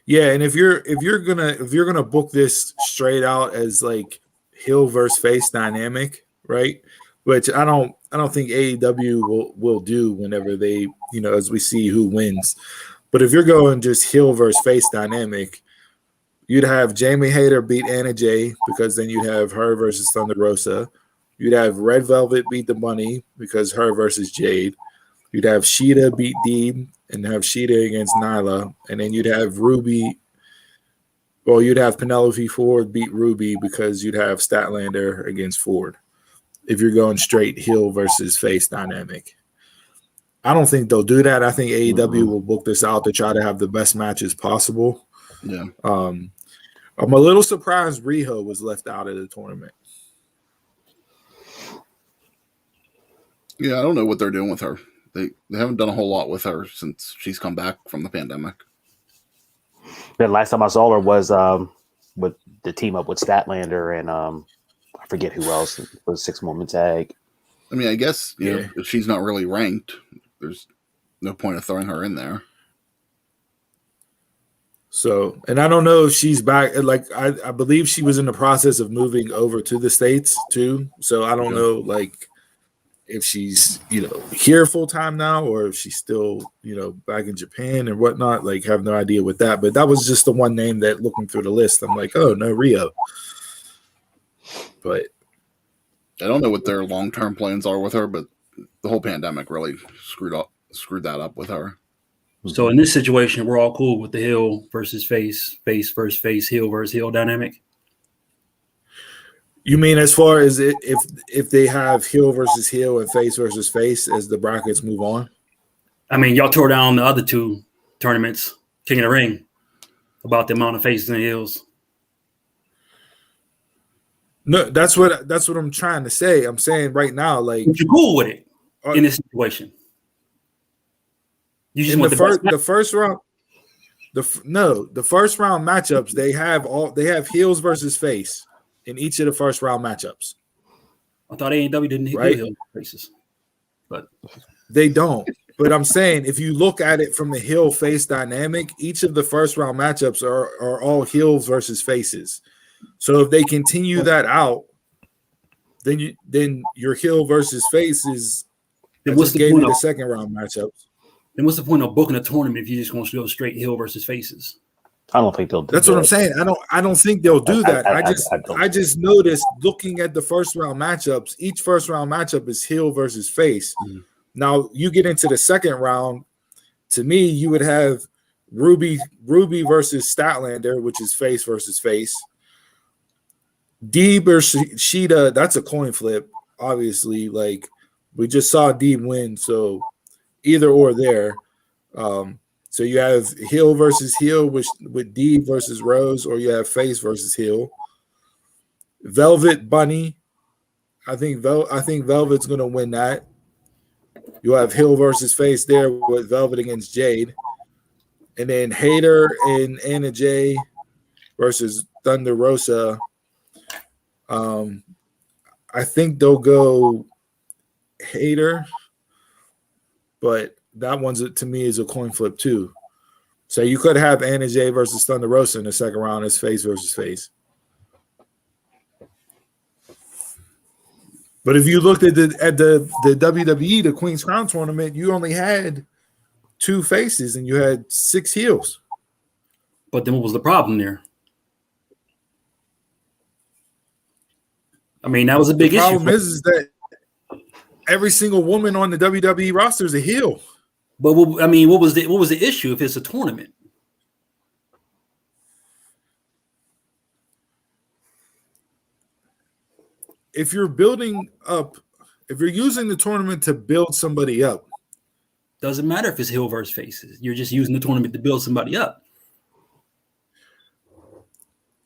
Speaker 1: Yeah, and if you're gonna book this straight out as like heel versus face dynamic, right? Which I don't think AEW will do whenever they, as we see who wins. But if you're going just heel versus face dynamic, you'd have Jamie Hayter beat Anna Jay, because then you'd have her versus Thunder Rosa. You'd have Red Velvet beat the Bunny because her versus Jade. You'd have Sheeta beat Deeb and have Sheeta against Nyla. And then you'd have you'd have Penelope Ford beat Ruby because you'd have Statlander against Ford. If you're going straight heel versus face dynamic. I don't think they'll do that. I think AEW will book this out to try to have the best matches possible.
Speaker 2: Yeah.
Speaker 1: I'm a little surprised Riho was left out of the tournament.
Speaker 2: Yeah, I don't know what they're doing with her. They haven't done a whole lot with her since she's come back from the pandemic.
Speaker 3: The last time I saw her was with the team up with Statlander and I forget who else. It was a 6-woman tag.
Speaker 2: I mean, I guess if she's not really ranked, there's no point of throwing her in there.
Speaker 1: So, and I don't know if she's back. Like, I believe she was in the process of moving over to the States too. So I don't know, like, if she's, here full time now, or if she's still, back in Japan and whatnot. Like, have no idea with that. But that was just the one name that, looking through the list, I'm like, oh no, Rio. But
Speaker 2: I don't know what their long-term plans are with her, but the whole pandemic really screwed that up with her.
Speaker 4: So in this situation, we're all cool with the heel versus face versus face, heel versus heel dynamic.
Speaker 1: You mean as far as if they have heel versus heel and face versus face as the brackets move on?
Speaker 4: I mean, y'all tore down the other two tournaments, King of the Ring, about the amount of faces and heels.
Speaker 1: No, that's what I'm trying to say. I'm saying right now, like,
Speaker 4: but you're cool with it in this situation. You just want
Speaker 1: the first round. The first round matchups they have heels versus face in each of the first round matchups.
Speaker 4: I thought AEW didn't hit heel faces, but
Speaker 1: they don't. But I'm saying if you look at it from the heel face dynamic, each of the first round matchups are all heels versus faces. So if they continue that out, then your heel versus face is.
Speaker 4: Then what's
Speaker 1: the point of the second round matchups?
Speaker 4: Then what's the point of booking a tournament if you just want to go straight heel versus faces?
Speaker 3: I don't think they'll do
Speaker 1: That's
Speaker 3: that.
Speaker 1: what I'm saying. I don't think they'll do that. I just noticed looking at the first round matchups, each first round matchup is heel versus face. Mm-hmm. Now you get into the second round, to me, you would have Ruby versus Statlander, which is face versus face. Deeb or Sheeta, that's a coin flip, obviously. Like we just saw Deeb win, so either or there. So you have heel versus heel with Deeb versus Rose, or you have face versus heel. Velvet Bunny, I think Velvet's gonna win that. You have heel versus face there with Velvet against Jade, and then Hayter and Anna Jay versus Thunder Rosa. I think they'll go Hayter, but that one's to me is a coin flip too. So you could have Anna Jay versus Thunder Rosa in the second round as face versus face. But if you looked at the WWE, the Queen's Crown tournament, you only had 2 faces and you had 6 heels.
Speaker 4: But then what was the problem there? I mean, that was a big issue.
Speaker 1: The problem is that every single woman on the WWE roster is a heel.
Speaker 4: But what was the issue if it's a tournament?
Speaker 1: If you're building up, if you're using the tournament to build somebody up,
Speaker 4: doesn't matter if it's heel versus faces. You're just using the tournament to build somebody up.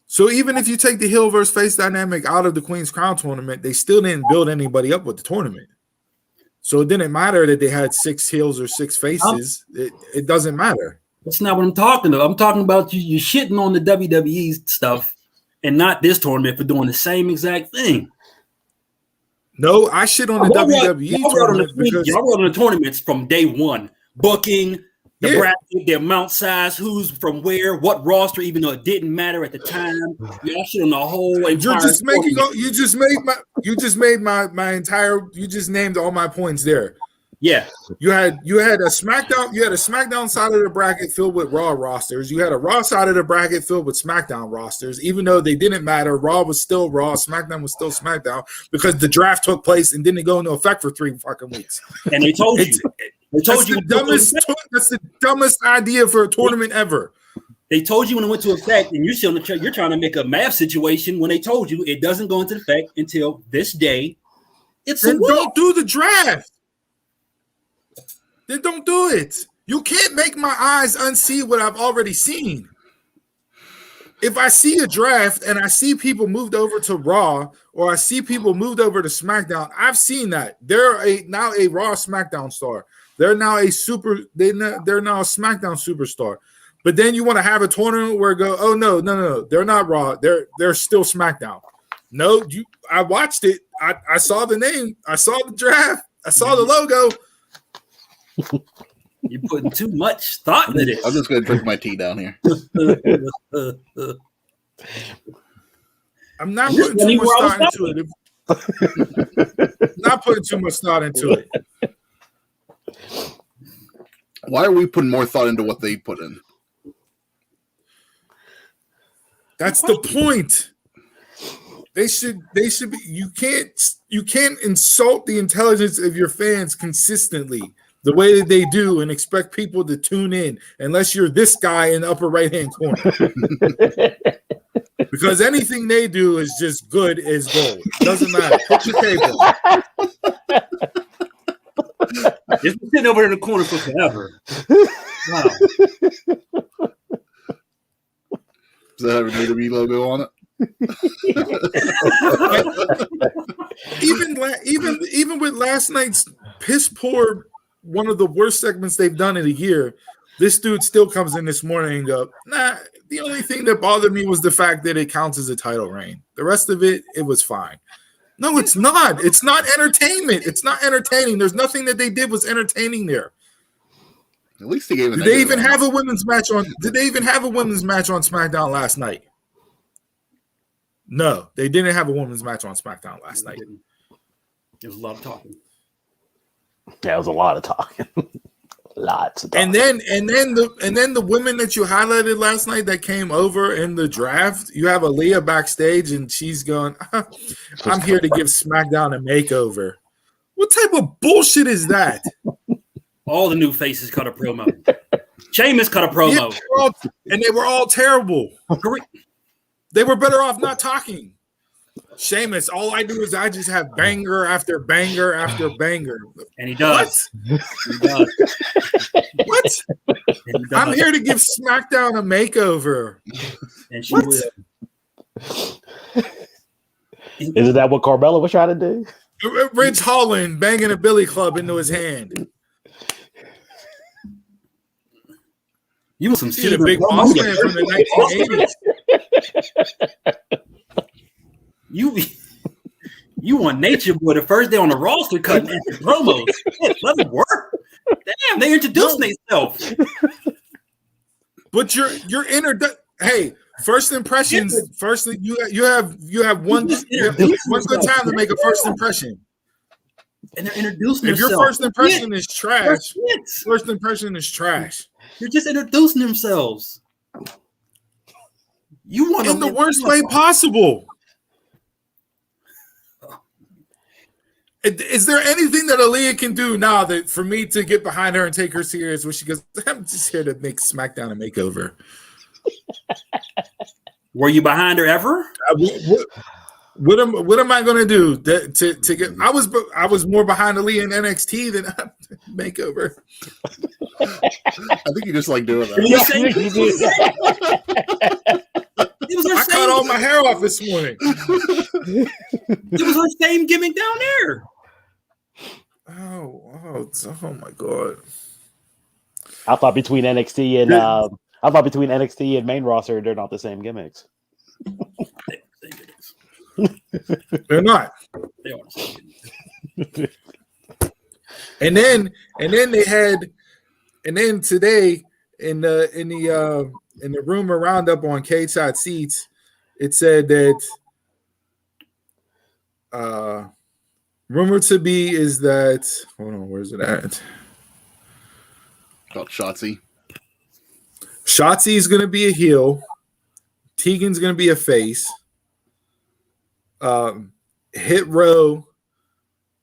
Speaker 1: So even if you take the heel versus face dynamic out of the Queen's Crown tournament, they still didn't build anybody up with the tournament. So it didn't matter that they had 6 heels or 6 faces. It doesn't matter.
Speaker 4: That's not what I'm talking about. I'm talking about you shitting on the WWE stuff and not this tournament for doing the same exact thing.
Speaker 1: No, I shit on the WWE tournament because
Speaker 4: y'all wrote on the tournaments from day one. Booking, the bracket, the amount size, who's from where, what roster, even though it didn't matter at the time. Y'all shit on the whole entire
Speaker 1: you just named all my points there.
Speaker 4: Yeah.
Speaker 1: You had a SmackDown side of the bracket filled with Raw rosters. You had a Raw side of the bracket filled with SmackDown rosters. Even though they didn't matter, Raw was still Raw, SmackDown was still SmackDown because the draft took place and didn't go into effect for 3 fucking weeks.
Speaker 4: And they told you.
Speaker 1: That's the dumbest idea for a tournament ever.
Speaker 4: They told you when it went to effect, and you're trying to make a math situation when they told you it doesn't go into effect until this day.
Speaker 1: Don't do the draft. Then don't do it. You can't make my eyes unsee what I've already seen. If I see a draft and I see people moved over to Raw or I see people moved over to SmackDown, I've seen that. They're now a Raw SmackDown star. They're now a SmackDown superstar. But then you want to have a tournament where no, they're not Raw. They're still SmackDown. No, I watched it. I saw the name. I saw the draft. I saw the logo.
Speaker 4: You're putting too much thought into this.
Speaker 2: I'm just going to drink my tea down here.
Speaker 1: I'm not putting too much thought into it. Not putting too much thought into it.
Speaker 2: Why are we putting more thought into what they put in?
Speaker 1: That's the point. They should be. You can't insult the intelligence of your fans consistently the way that they do and expect people to tune in unless you're this guy in the upper right-hand corner. Because anything they do is just good as gold. Doesn't matter. Put your table.
Speaker 4: It's been sitting over in the corner for forever. Wow.
Speaker 2: Does that have a WWE logo on it?
Speaker 1: Even with last night's piss poor, one of the worst segments they've done in a year, this dude still comes in this morning and go, nah, the only thing that bothered me was the fact that it counts as a title reign. The rest of it was fine. No, it's not. It's not entertainment. It's not entertaining. There's nothing that they did was entertaining there.
Speaker 2: At least they gave it.
Speaker 1: Did they even have a women's match on SmackDown last night? No, they didn't have a women's match on SmackDown last night.
Speaker 4: There was a lot of talking.
Speaker 3: Yeah, it was a lot of talking. Lots of talking.
Speaker 1: And then the women that you highlighted last night that came over in the draft, you have Aaliyah backstage and she's going, I'm here to give SmackDown a makeover. What type of bullshit is that?
Speaker 4: All the new faces cut a promo. Sheamus cut a promo.
Speaker 1: Yeah, and they were all terrible. They were better off not talking. Sheamus, all I do is I just have banger after banger after banger.
Speaker 4: And he does.
Speaker 1: What?
Speaker 4: He does.
Speaker 1: What? I'm here to give SmackDown a makeover.
Speaker 4: And she will.
Speaker 3: Isn't that what Carmella was trying to do?
Speaker 1: Ridge Holland banging a billy club into his hand.
Speaker 4: You was some
Speaker 1: He's a big boss man from the 1980s.
Speaker 4: You want Nature Boy the first day on the roster cutting extra promos. Let it work. Damn, they introduced themselves.
Speaker 1: But your hey, first impressions. First, you have one good time to make a first impression.
Speaker 4: And they're introducing
Speaker 1: if
Speaker 4: themselves.
Speaker 1: Your first impression is trash, first impression is trash.
Speaker 4: They're just introducing themselves. You want
Speaker 1: in the worst way possible. Is there anything that Aaliyah can do now that for me to get behind her and take her serious when she goes, I'm just here to make SmackDown a makeover?
Speaker 4: Were you behind her ever?
Speaker 1: What am I going to do to get? I was more behind Aaliyah in NXT than makeover.
Speaker 2: I think you just like doing that.
Speaker 1: I cut all my hair off this morning.
Speaker 4: It was her same gimmick down there.
Speaker 1: Oh my god!
Speaker 3: I thought between NXT and main roster, they're not the same gimmicks.
Speaker 1: They're not.
Speaker 4: They are.
Speaker 1: And then they had, and then today in the rumor roundup on K-Side Seats, it said that rumor to be is that hold on, where's it at?
Speaker 2: About Shotzi.
Speaker 1: Shotzi is going to be a heel. Tegan's going to be a face. Hit Row,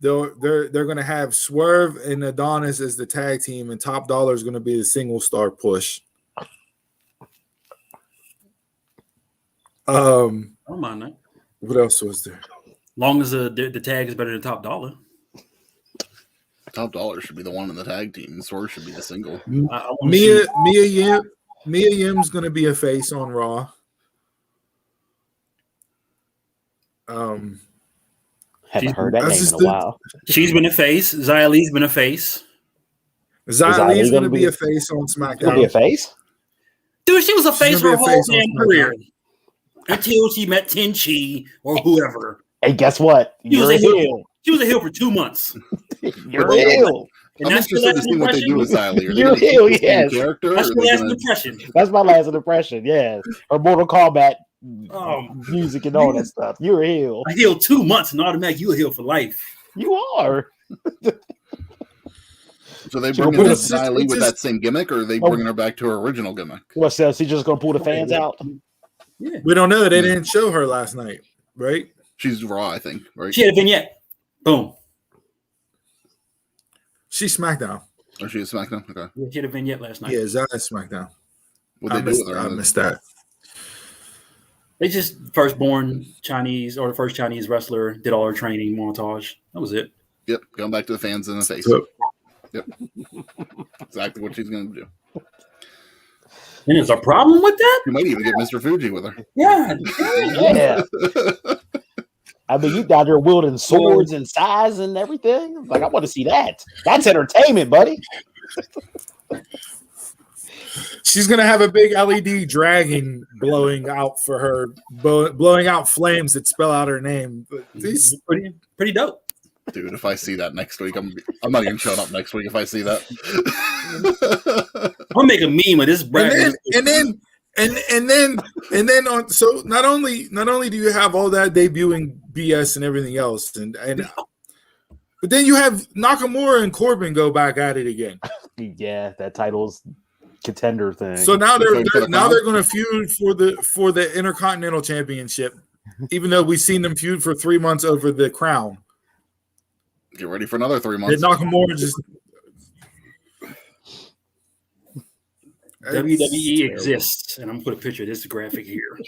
Speaker 1: they're going to have Swerve and Adonis as the tag team, and Top Dollar is going to be the single star push.
Speaker 4: I don't mind that.
Speaker 1: What else was there?
Speaker 4: Long as the tag is better than Top Dollar.
Speaker 2: Top Dollar should be the one in the tag team, and Swerve should be the single.
Speaker 1: Mia Yim's going to be a face on Raw.
Speaker 3: Haven't heard that name in a while.
Speaker 4: She's been a face. Xia Li's been a face.
Speaker 1: Xia Li's going to be a face on SmackDown.
Speaker 3: Going to be a face?
Speaker 4: Dude, she was a face for her whole damn career. Until she met Tenchi or whoever.
Speaker 3: Hey, guess what? You're a heel.
Speaker 4: She was a heel for 2 months.
Speaker 3: You're a heel.
Speaker 4: And that's your last impression.
Speaker 3: You're a heel, yes.
Speaker 4: That's your last impression.
Speaker 3: That's my last impression, yes. Or Mortal Kombat music and all that stuff. You're a heel.
Speaker 4: A heel 2 months and automatic you a heel for life.
Speaker 3: You are.
Speaker 2: So they bring in Xia Li with that same gimmick, or are they bringing her back to her original gimmick?
Speaker 3: What, so she's just going to pull the fans out?
Speaker 4: Yeah.
Speaker 1: We don't know. They didn't show her last night, right?
Speaker 2: She's Raw, I think, right?
Speaker 4: She had a vignette. Boom.
Speaker 1: She's SmackDown.
Speaker 2: Or she is SmackDown? Okay.
Speaker 4: Yeah, she had a vignette last night.
Speaker 1: Yeah, Zion's SmackDown.
Speaker 2: What they do with her?
Speaker 1: I missed that.
Speaker 4: They just firstborn Chinese or the first Chinese wrestler did all her training montage. That was it.
Speaker 2: Yep, going back to the fans in the face. Yep. Exactly what she's going to do.
Speaker 4: And there's a problem with that?
Speaker 2: You might even get Mr. Fuji with her.
Speaker 4: Yeah.
Speaker 3: Yeah. I mean, you down there wielding swords and size and everything. Like, I want to see that. That's entertainment, buddy.
Speaker 1: She's gonna have a big LED dragon blowing out for her, blowing out flames that spell out her name. These
Speaker 4: Pretty dope.
Speaker 2: Dude, if I see that next week, I'm not even showing up next week if I see that.
Speaker 4: I'm gonna make a meme of this bracket.
Speaker 1: and then on. So not only do you have all that debuting BS and everything else, but then you have Nakamura and Corbin go back at it again.
Speaker 3: Yeah, that title's contender thing.
Speaker 1: So now they're going to feud for the Intercontinental Championship, even though we've seen them feud for 3 months over the crown.
Speaker 2: Get ready for another 3 months.
Speaker 1: Did Nakamura just
Speaker 4: WWE exists, and I'm gonna put a picture of this graphic here.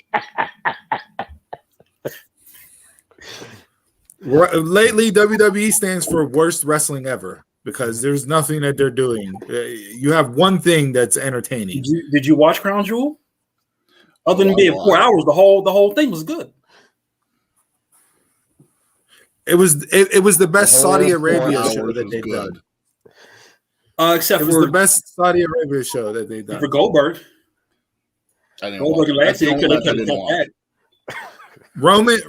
Speaker 1: Lately, WWE stands for worst wrestling ever because there's nothing that they're doing. You have one thing that's entertaining.
Speaker 4: Did you watch Crown Jewel? Other than being 4 hours, the whole thing was good.
Speaker 1: It was the best Saudi Arabia show that they've done.
Speaker 4: Except
Speaker 1: it was
Speaker 4: for
Speaker 1: the best Saudi Arabia show that they've done.
Speaker 4: For Goldberg. Goldberg last year could have cut that.
Speaker 1: Roman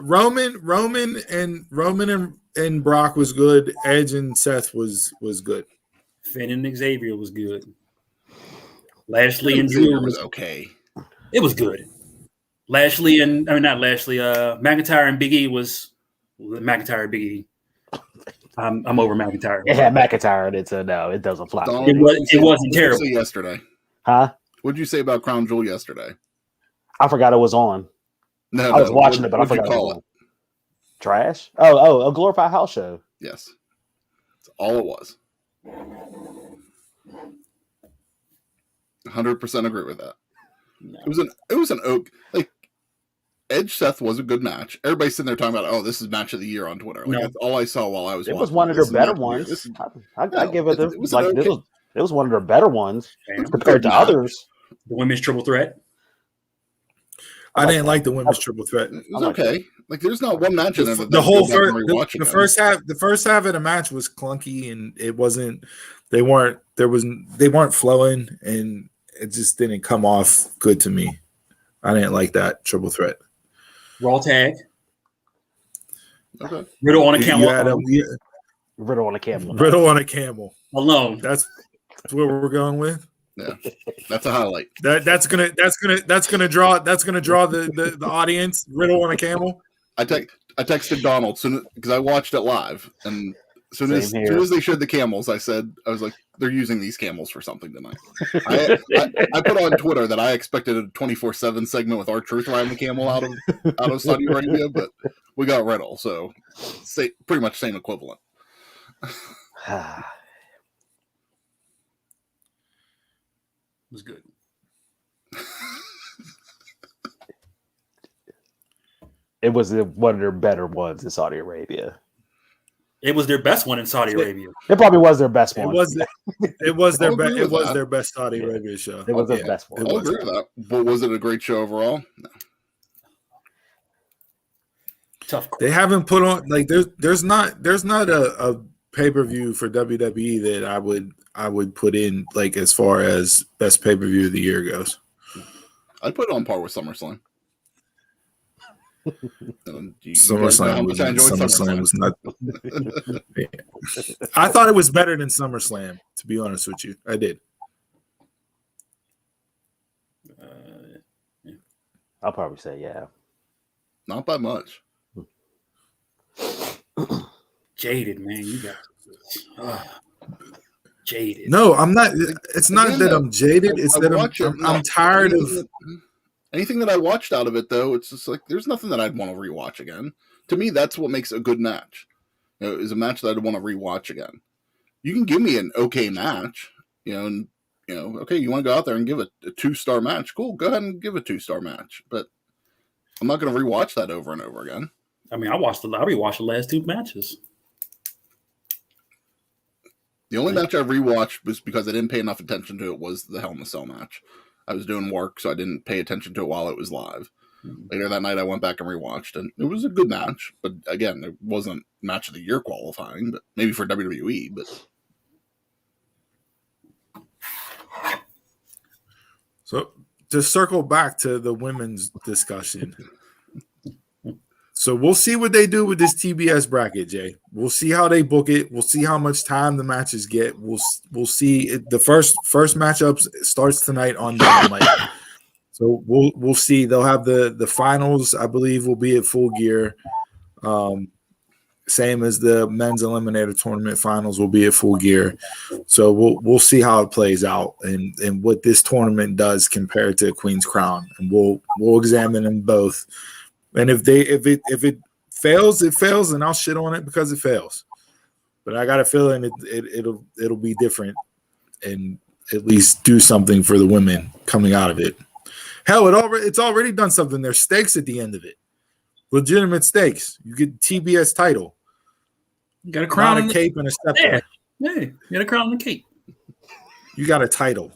Speaker 1: and Brock was good. Edge and Seth was good.
Speaker 4: Finn and Xavier was good. Lashley and Drew
Speaker 2: was okay.
Speaker 4: It was good. McIntyre and Big E was McIntyre and Big E. I'm over McIntyre.
Speaker 3: It had McIntyre in it, so no, it doesn't fly.
Speaker 4: It wasn't terrible.
Speaker 2: What did you say yesterday?
Speaker 3: Huh?
Speaker 2: What did you say about Crown Jewel yesterday?
Speaker 3: I forgot it was on.
Speaker 2: No,
Speaker 3: I was watching it, but I forgot it was on. Trash? Oh, a glorified house show.
Speaker 2: Yes. That's all it was. 100% agree with that. No. It was an oak. Like, Edge Seth was a good match. Everybody's sitting there talking about, oh, this is match of the year on Twitter. Like, that's all I saw while I was watching.
Speaker 3: It was one of their better ones. I give it. It was one of their better ones compared to others.
Speaker 4: The women's triple threat.
Speaker 1: I didn't like the women's triple threat.
Speaker 2: It was okay. Like, there's not one match in there.
Speaker 1: The whole the first half of the match was clunky, and it wasn't. They weren't flowing, and it just didn't come off good to me. I didn't like that triple threat.
Speaker 4: Raw tag.
Speaker 2: Okay.
Speaker 4: Riddle on a camel.
Speaker 3: Riddle on a camel.
Speaker 1: Riddle on a camel.
Speaker 4: Alone.
Speaker 1: That's what we're going with.
Speaker 2: Yeah, that's a highlight.
Speaker 1: That's gonna draw the audience. Riddle on a camel.
Speaker 2: I texted Donald because I watched it live, and as soon as they showed the camels, I was like, they're using these camels for something tonight. I put on Twitter that I expected a 24/7 segment with R-Truth riding the camel out of Saudi Arabia, but we got Riddle, so pretty much same equivalent.
Speaker 4: It was good.
Speaker 3: It was one of their better ones in Saudi Arabia.
Speaker 4: It was their best one in Saudi Arabia.
Speaker 3: It probably was their best one.
Speaker 1: It was their best Saudi Arabia show.
Speaker 3: It was their best one.
Speaker 2: I'll agree with that. But was it a great show overall? No.
Speaker 4: Tough.
Speaker 1: They haven't put on there's not a pay-per-view for WWE that I would put in like as far as best pay-per-view of the year goes.
Speaker 2: I'd put it on par with SummerSlam.
Speaker 1: SummerSlam was not. Yeah. I thought it was better than SummerSlam. To be honest with you, I did.
Speaker 3: I'll probably say yeah.
Speaker 2: Not by much.
Speaker 4: Jaded, man. You got jaded.
Speaker 1: No, I'm not. It's not that I'm jaded. It's that I'm tired of.
Speaker 2: Anything that I watched out of it, though, it's just like there's nothing that I'd want to rewatch again. To me, that's what makes a good match. Is a match that I'd want to rewatch again. You can give me an okay match, and okay, you want to go out there and give it a 2-star match. Cool, go ahead and give a 2-star match. But I'm not going to rewatch that over and over again.
Speaker 4: I mean, I rewatched the last 2 matches.
Speaker 2: The only match I rewatched was because I didn't pay enough attention to it was the Hell in a Cell match. I was doing work, so I didn't pay attention to it while it was live. Later that night, I went back and rewatched, and it was a good match. But again, it wasn't match of the year qualifying, but maybe for WWE. But
Speaker 1: So to circle back to the women's discussion. So we'll see what they do with this TBS bracket, Jay. We'll see how they book it. We'll see how much time the matches get. We'll see. The first matchup starts tonight on Dynamite. So we'll see. They'll have the finals, I believe, will be at Full Gear. Same as the men's eliminator tournament finals will be at Full Gear. So we'll see how it plays out and what this tournament does compared to Queen's Crown. And we'll examine them both. And if it fails, it fails, and I'll shit on it because it fails. But I got a feeling it'll be different and at least do something for the women coming out of it. Hell, it's already done something. There's stakes at the end of it, legitimate stakes. You get TBS title.
Speaker 4: You got a crown,
Speaker 1: a cape, and a scepter.
Speaker 4: Yeah, you got a crown and a cape.
Speaker 1: You got a title.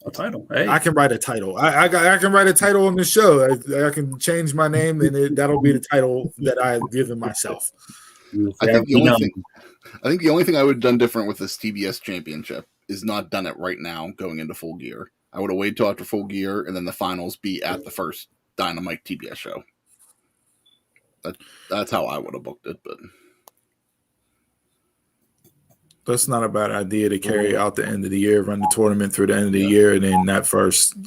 Speaker 4: A title. Hey.
Speaker 1: I can write a title. I can write a title on the show. I can change my name, and that'll be the title that I've given myself.
Speaker 2: I think the only thing I would have done different with this TBS championship is not done it right now going into Full Gear. I would have waited till after Full Gear and then the finals be at the first Dynamite TBS show. That's how I would have booked it, but
Speaker 1: that's not a bad idea to carry out the end of the year, run the tournament through the end of the year, and then that first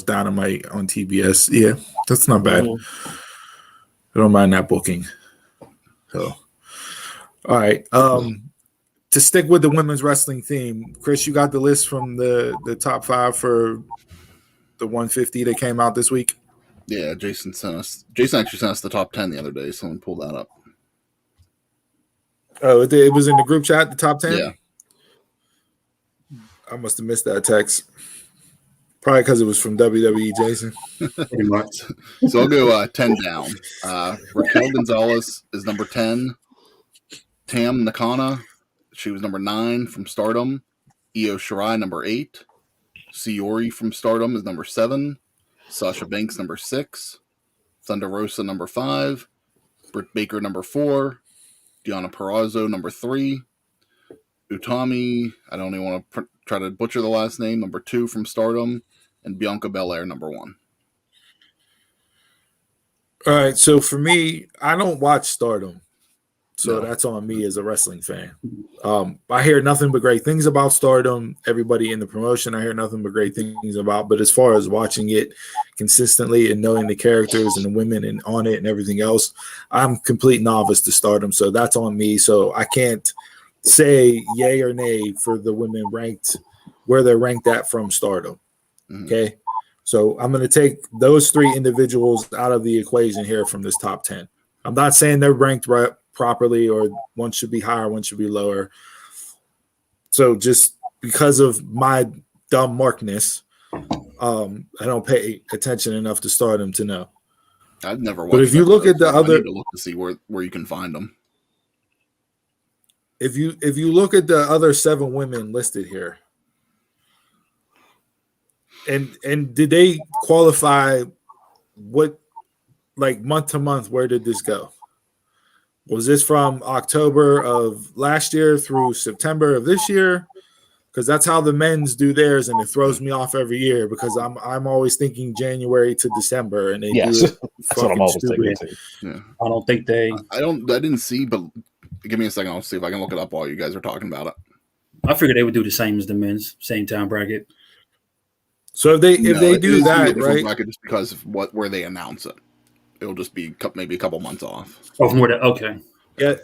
Speaker 1: Dynamite on TBS. Yeah, that's not bad. I don't mind that booking. So, all right. To stick with the women's wrestling theme, Chris, you got the list from the top 5 for the 150 that came out this week?
Speaker 2: Yeah, Jason actually sent us the top 10 the other day, so let me pull that up.
Speaker 1: Oh, it was in the group chat, the top 10?
Speaker 2: Yeah.
Speaker 1: I must have missed that text. Probably because it was from WWE, Jason.
Speaker 4: Pretty much.
Speaker 2: So I'll go 10 down. Raquel Gonzalez is number 10. Tam Nakano, she was number 9 from Stardom. Io Shirai, number 8. Sayori from Stardom is number 7. Sasha Banks, number 6. Thunder Rosa, number 5. Britt Baker, number 4. Deonna Purrazzo, number 3. Utami, I don't even want to try to butcher the last name, number 2 from Stardom. And Bianca Belair, number 1.
Speaker 1: All right, so for me, I don't watch Stardom. So that's on me as a wrestling fan. I hear nothing but great things about Stardom. Everybody in the promotion, I hear nothing but great things about. But as far as watching it consistently and knowing the characters and the women and on it and everything else, I'm complete novice to Stardom. So that's on me. So I can't say yay or nay for the women ranked where they're ranked at from Stardom. Okay. So I'm going to take those 3 individuals out of the equation here from this top 10. I'm not saying they're ranked right properly or one should be higher, one should be lower. So just because of my dumb markness, I don't pay attention enough to Stardom to know.
Speaker 2: I've never watched.
Speaker 1: But if you look at the other,
Speaker 2: I need to look to see where you can find them.
Speaker 1: If you look at the other 7 women listed here, and did they qualify? What, like, month to month? Where did this go? Was this from October of last year through September of this year? Because that's how the men's do theirs, and it throws me off every year because I'm always thinking January to December, and they do it.
Speaker 3: That's what I'm always thinking.
Speaker 2: Yeah.
Speaker 4: I don't think they.
Speaker 2: I didn't see, but give me a second. I'll see if I can look it up while you guys are talking about it.
Speaker 4: I figured they would do the same as the men's, same time bracket.
Speaker 1: So if they do that, right?
Speaker 2: Bracket just because of where they announce it, it'll just be maybe a couple months off.
Speaker 4: Oh, more than okay.
Speaker 1: Yeah,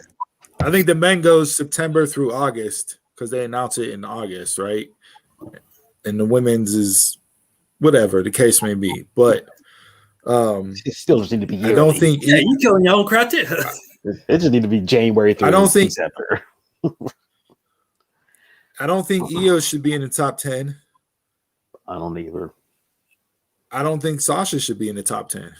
Speaker 1: I think the men goes September through August because they announce it in August, right? And the women's is whatever the case may be, but
Speaker 3: it still just need to be yearly.
Speaker 1: I don't think.
Speaker 4: Yeah, you killing your own crowd too.
Speaker 3: It just need to be January through December.
Speaker 1: I don't think Io should be in the top 10.
Speaker 3: I don't either.
Speaker 1: I don't think Sasha should be in the top 10.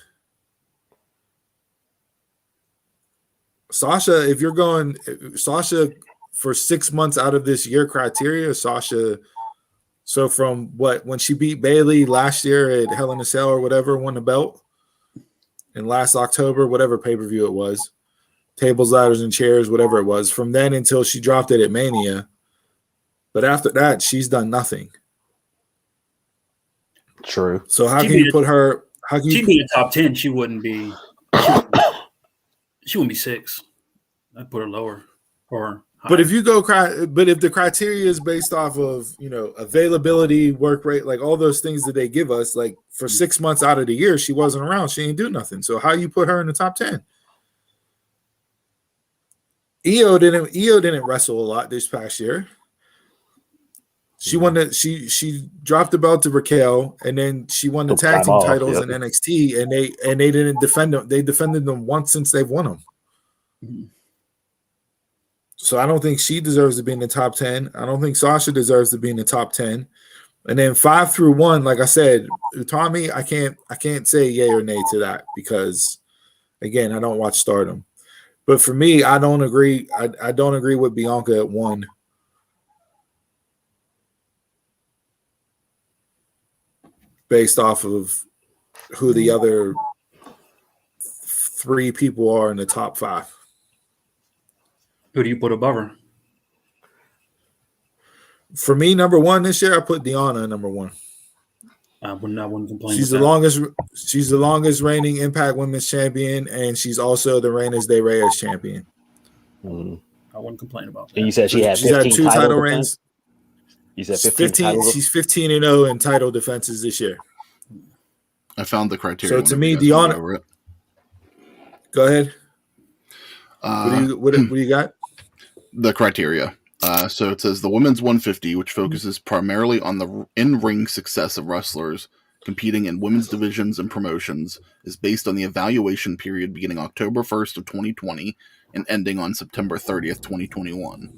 Speaker 1: Sasha, if you're going, Sasha for 6 months out of this year criteria, Sasha. So from when she beat Bailey last year at Hell in a Cell or whatever, won the belt, and last October, whatever pay-per-view it was, tables, ladders, and chairs, whatever it was, from then until she dropped it at Mania. But after that, she's done nothing.
Speaker 3: True.
Speaker 1: So how can you put her? How can
Speaker 4: she'd be in the top 10? She wouldn't be. She wouldn't be 6. I'd put her lower or.
Speaker 1: But if you go, but if the criteria is based off of availability, work rate, like all those things that they give us, like for 6 months out of the year, she wasn't around. She ain't do nothing. So how you put her in the top 10? Io didn't wrestle a lot this past year. She won the she dropped the belt to Raquel, and then she won the tag team titles in NXT, and they didn't defend them. They defended them once since they've won them.
Speaker 4: Mm-hmm.
Speaker 1: So I don't think she deserves to be in the top 10. I don't think Sasha deserves to be in the top 10. And then 5 through 1, like I said, Utami, I can't say yay or nay to that because, again, I don't watch Stardom. But for me, I don't agree. I don't agree with Bianca at 1. Based off of who the other 3 people are in the top 5.
Speaker 4: Who do you put above her?
Speaker 1: For me, number 1 this year, I put Deonna number 1.
Speaker 4: I wouldn't complain.
Speaker 1: She's the longest reigning Impact Women's Champion, and she's also the Reinas de Reyes champion.
Speaker 3: Mm.
Speaker 4: I wouldn't complain about that.
Speaker 3: And you said she's had 2 title reigns. You said 15.
Speaker 1: She's 15-0 in title defenses this year.
Speaker 2: I found the criteria.
Speaker 1: So to me, Deonna. Go ahead. What do you got?
Speaker 2: The criteria. So it says the women's 150, which focuses primarily on the in-ring success of wrestlers competing in women's divisions and promotions, is based on the evaluation period beginning October 1st of 2020 and ending on September 30th, 2021.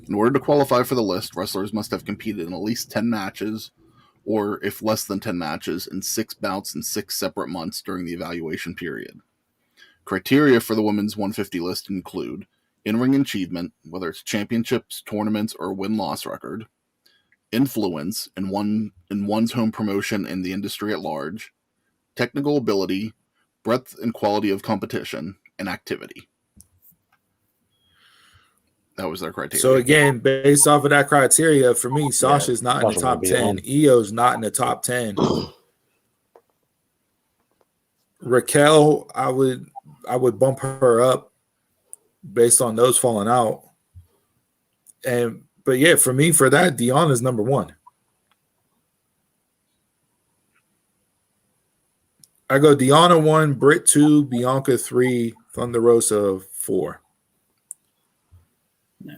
Speaker 2: In order to qualify for the list, wrestlers must have competed in at least 10 matches, or if less than 10 matches, in 6 bouts in 6 separate months during the evaluation period. Criteria for the women's 150 list include in-ring achievement, whether it's championships, tournaments, or win-loss record, influence in one's home promotion and the industry at large, technical ability, breadth and quality of competition, and activity. That was their criteria.
Speaker 1: So again, based off of that criteria, for me, Sasha's not in the top 10. Io's not in the top 10. Raquel, I would bump her up based on those falling out. But yeah, for me, for that, Deonna's number 1. I go Deonna 1, Britt 2, Bianca 3, Thunder Rosa 4.
Speaker 4: Nah.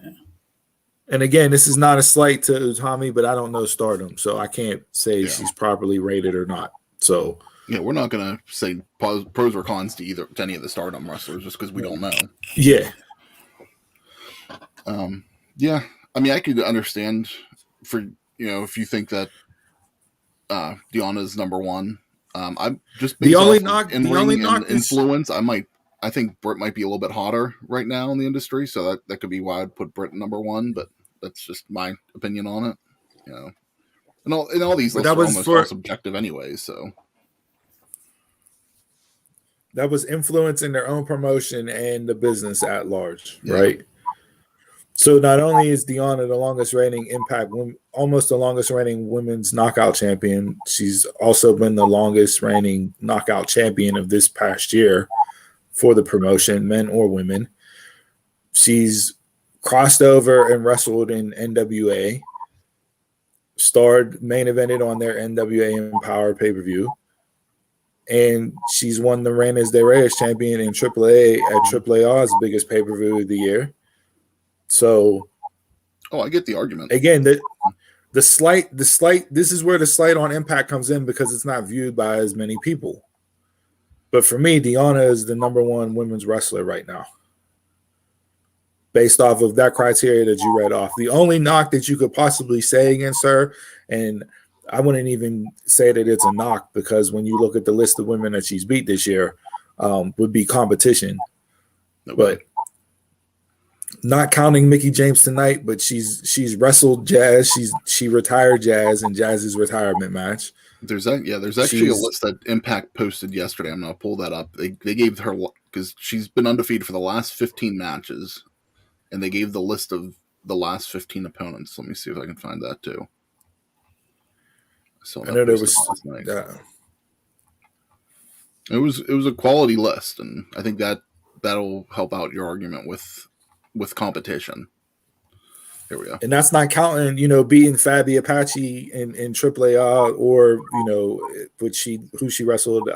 Speaker 1: And again, this is not a slight to Utami, but I don't know Stardom, so I can't say she's properly rated or not. So
Speaker 2: yeah, we're not gonna say pros or cons to any of the Stardom wrestlers just because we don't know.
Speaker 1: Yeah.
Speaker 2: Yeah. I mean, I could understand for if you think that Deonna's number 1. I'm just
Speaker 1: the only knock
Speaker 2: influence. I think Britt might be a little bit hotter right now in the industry, so that could be why I'd put Britt number 1. But that's just my opinion on it. And all these lists are almost all subjective anyway. So
Speaker 1: that was influencing their own promotion and the business at large, right? So not only is Deonna the longest reigning Impact, almost the longest reigning women's knockout champion, she's also been the longest reigning knockout champion of this past year for the promotion, men or women. She's crossed over and wrestled in NWA, main evented on their NWA Empower pay-per-view, and she's won the Reinas de Reyes champion in AAA at AAA's biggest pay-per-view of the year. So,
Speaker 2: I get the argument.
Speaker 1: Again, the slight. This is where the slight on Impact comes in because it's not viewed by as many people. But for me, Deonna is the number 1 women's wrestler right now, based off of that criteria that you read off. The only knock that you could possibly say against her, and I wouldn't even say that it's a knock because when you look at the list of women that she's beat this year, would be competition.
Speaker 2: Okay.
Speaker 1: But not counting Mickey James tonight, but she's wrestled Jazz. She retired Jazz in Jazz's retirement match.
Speaker 2: There's actually a list that Impact posted yesterday. I'm gonna pull that up. They gave her, because she's been undefeated for the last 15 matches, and they gave the list of the last 15 opponents. Let me see if I can find that too.
Speaker 1: I know there was
Speaker 2: last night. It was a quality list, and I think that'll help out your argument with competition. Here we go.
Speaker 1: And that's not counting, beating Fabi Apache in AAA or, who she wrestled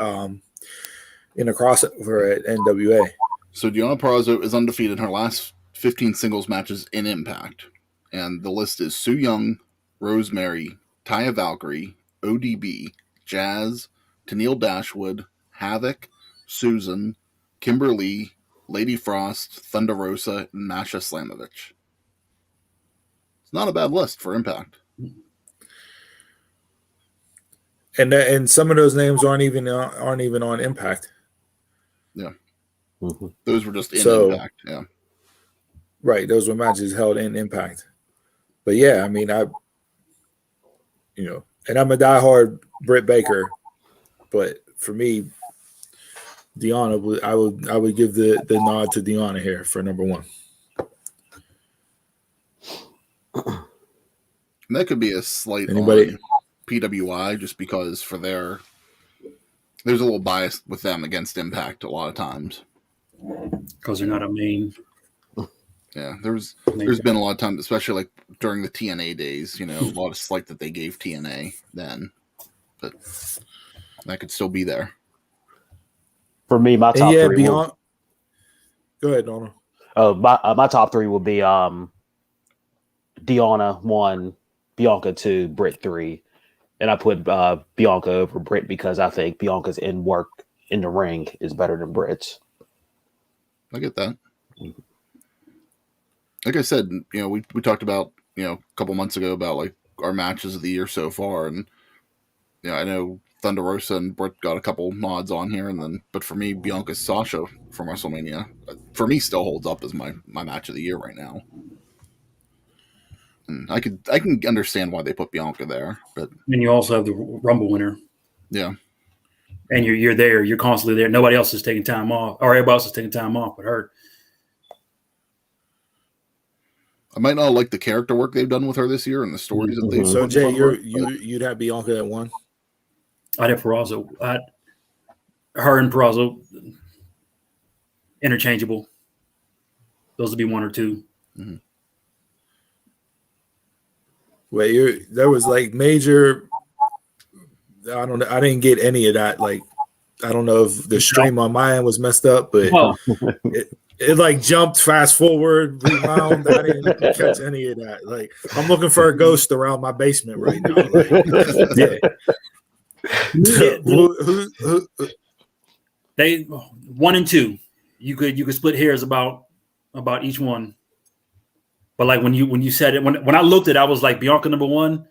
Speaker 1: in a crossover at NWA.
Speaker 2: So Deonna Purrazzo is undefeated in her last 15 singles matches in Impact. And the list is Sue Young, Rosemary, Taya Valkyrie, ODB, Jazz, Tennille Dashwood, Havoc, Susan, Kimberly, Lady Frost, Thunder Rosa, and Masha Slamovich. It's not a bad list for Impact.
Speaker 1: And some of those names aren't even on Impact.
Speaker 2: Yeah.
Speaker 3: Mm-hmm.
Speaker 2: Those were just in Impact. Yeah.
Speaker 1: Right. Those were matches held in Impact. But yeah, I mean, and I'm a diehard Britt Baker, but for me, Deonna, I would give the nod to Deonna here for number one.
Speaker 2: And that could be a slight
Speaker 1: Anybody?
Speaker 2: on PWI, just because there's a little bias with them against Impact a lot of times.
Speaker 4: Because they're not a main.
Speaker 2: Yeah, there's been a lot of times, especially like during the TNA days, a lot of slight that they gave TNA then, but that could still be there.
Speaker 3: For me, my top three.
Speaker 1: Go ahead, Donald.
Speaker 3: Oh, my top three will be Deonna 1, Bianca 2, Britt 3, and I put Bianca over Britt because I think Bianca's in work in the ring is better than Britt's.
Speaker 2: I get that. Like I said, we talked about, a couple months ago about like our matches of the year so far, and I know Thunder Rosa and Britt got a couple nods on here, but for me, Bianca Sasha from WrestleMania, for me, still holds up as my match of the year right now. And I can understand why they put Bianca there, but
Speaker 4: And you also have the Rumble winner.
Speaker 2: Yeah.
Speaker 4: And you're there. You're constantly there. Nobody else is taking time off, or everybody else is taking time off but her.
Speaker 2: I might not like the character work they've done with her this year and the stories that they've.
Speaker 1: So Jay, you'd have Bianca at one.
Speaker 4: I'd have Purrazzo. Her and Purrazzo interchangeable. Those would be one or two.
Speaker 2: Mm-hmm.
Speaker 1: Wait, there was like major. I didn't get any of that. Like, I don't know if the stream on my end was messed up, but it like jumped fast forward, rewound. I didn't catch any of that. Like, I'm looking for a ghost around my basement right now. Like, yeah.
Speaker 4: They 1 and 2. You could split hairs about each one. But like when you said it, when I looked at it, I was like Bianca number 1.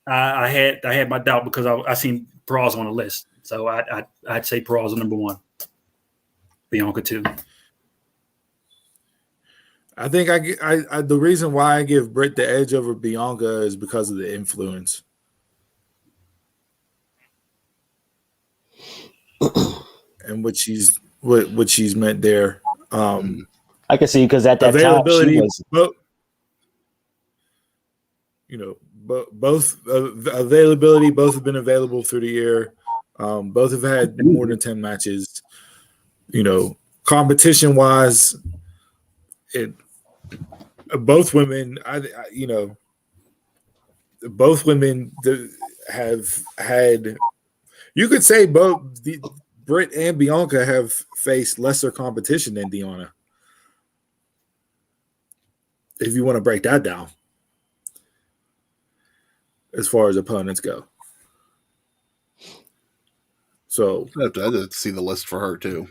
Speaker 4: I had my doubt because I seen Purrazzo on the list, so I'd say Purrazzo number 1, Bianca 2.
Speaker 1: I think I the reason why I give Britt the edge over Bianca is because of the influence. And what she's meant there.
Speaker 3: I can see because at that
Speaker 1: availability,
Speaker 3: time she was,
Speaker 1: both availability. Both have been available through the year. Both have had more than 10 matches. Competition wise, both women. Both women have had. You could say both Britt and Bianca have faced lesser competition than Deonna. If you want to break that down, as far as opponents go. So
Speaker 2: I'd have to see the list for her too.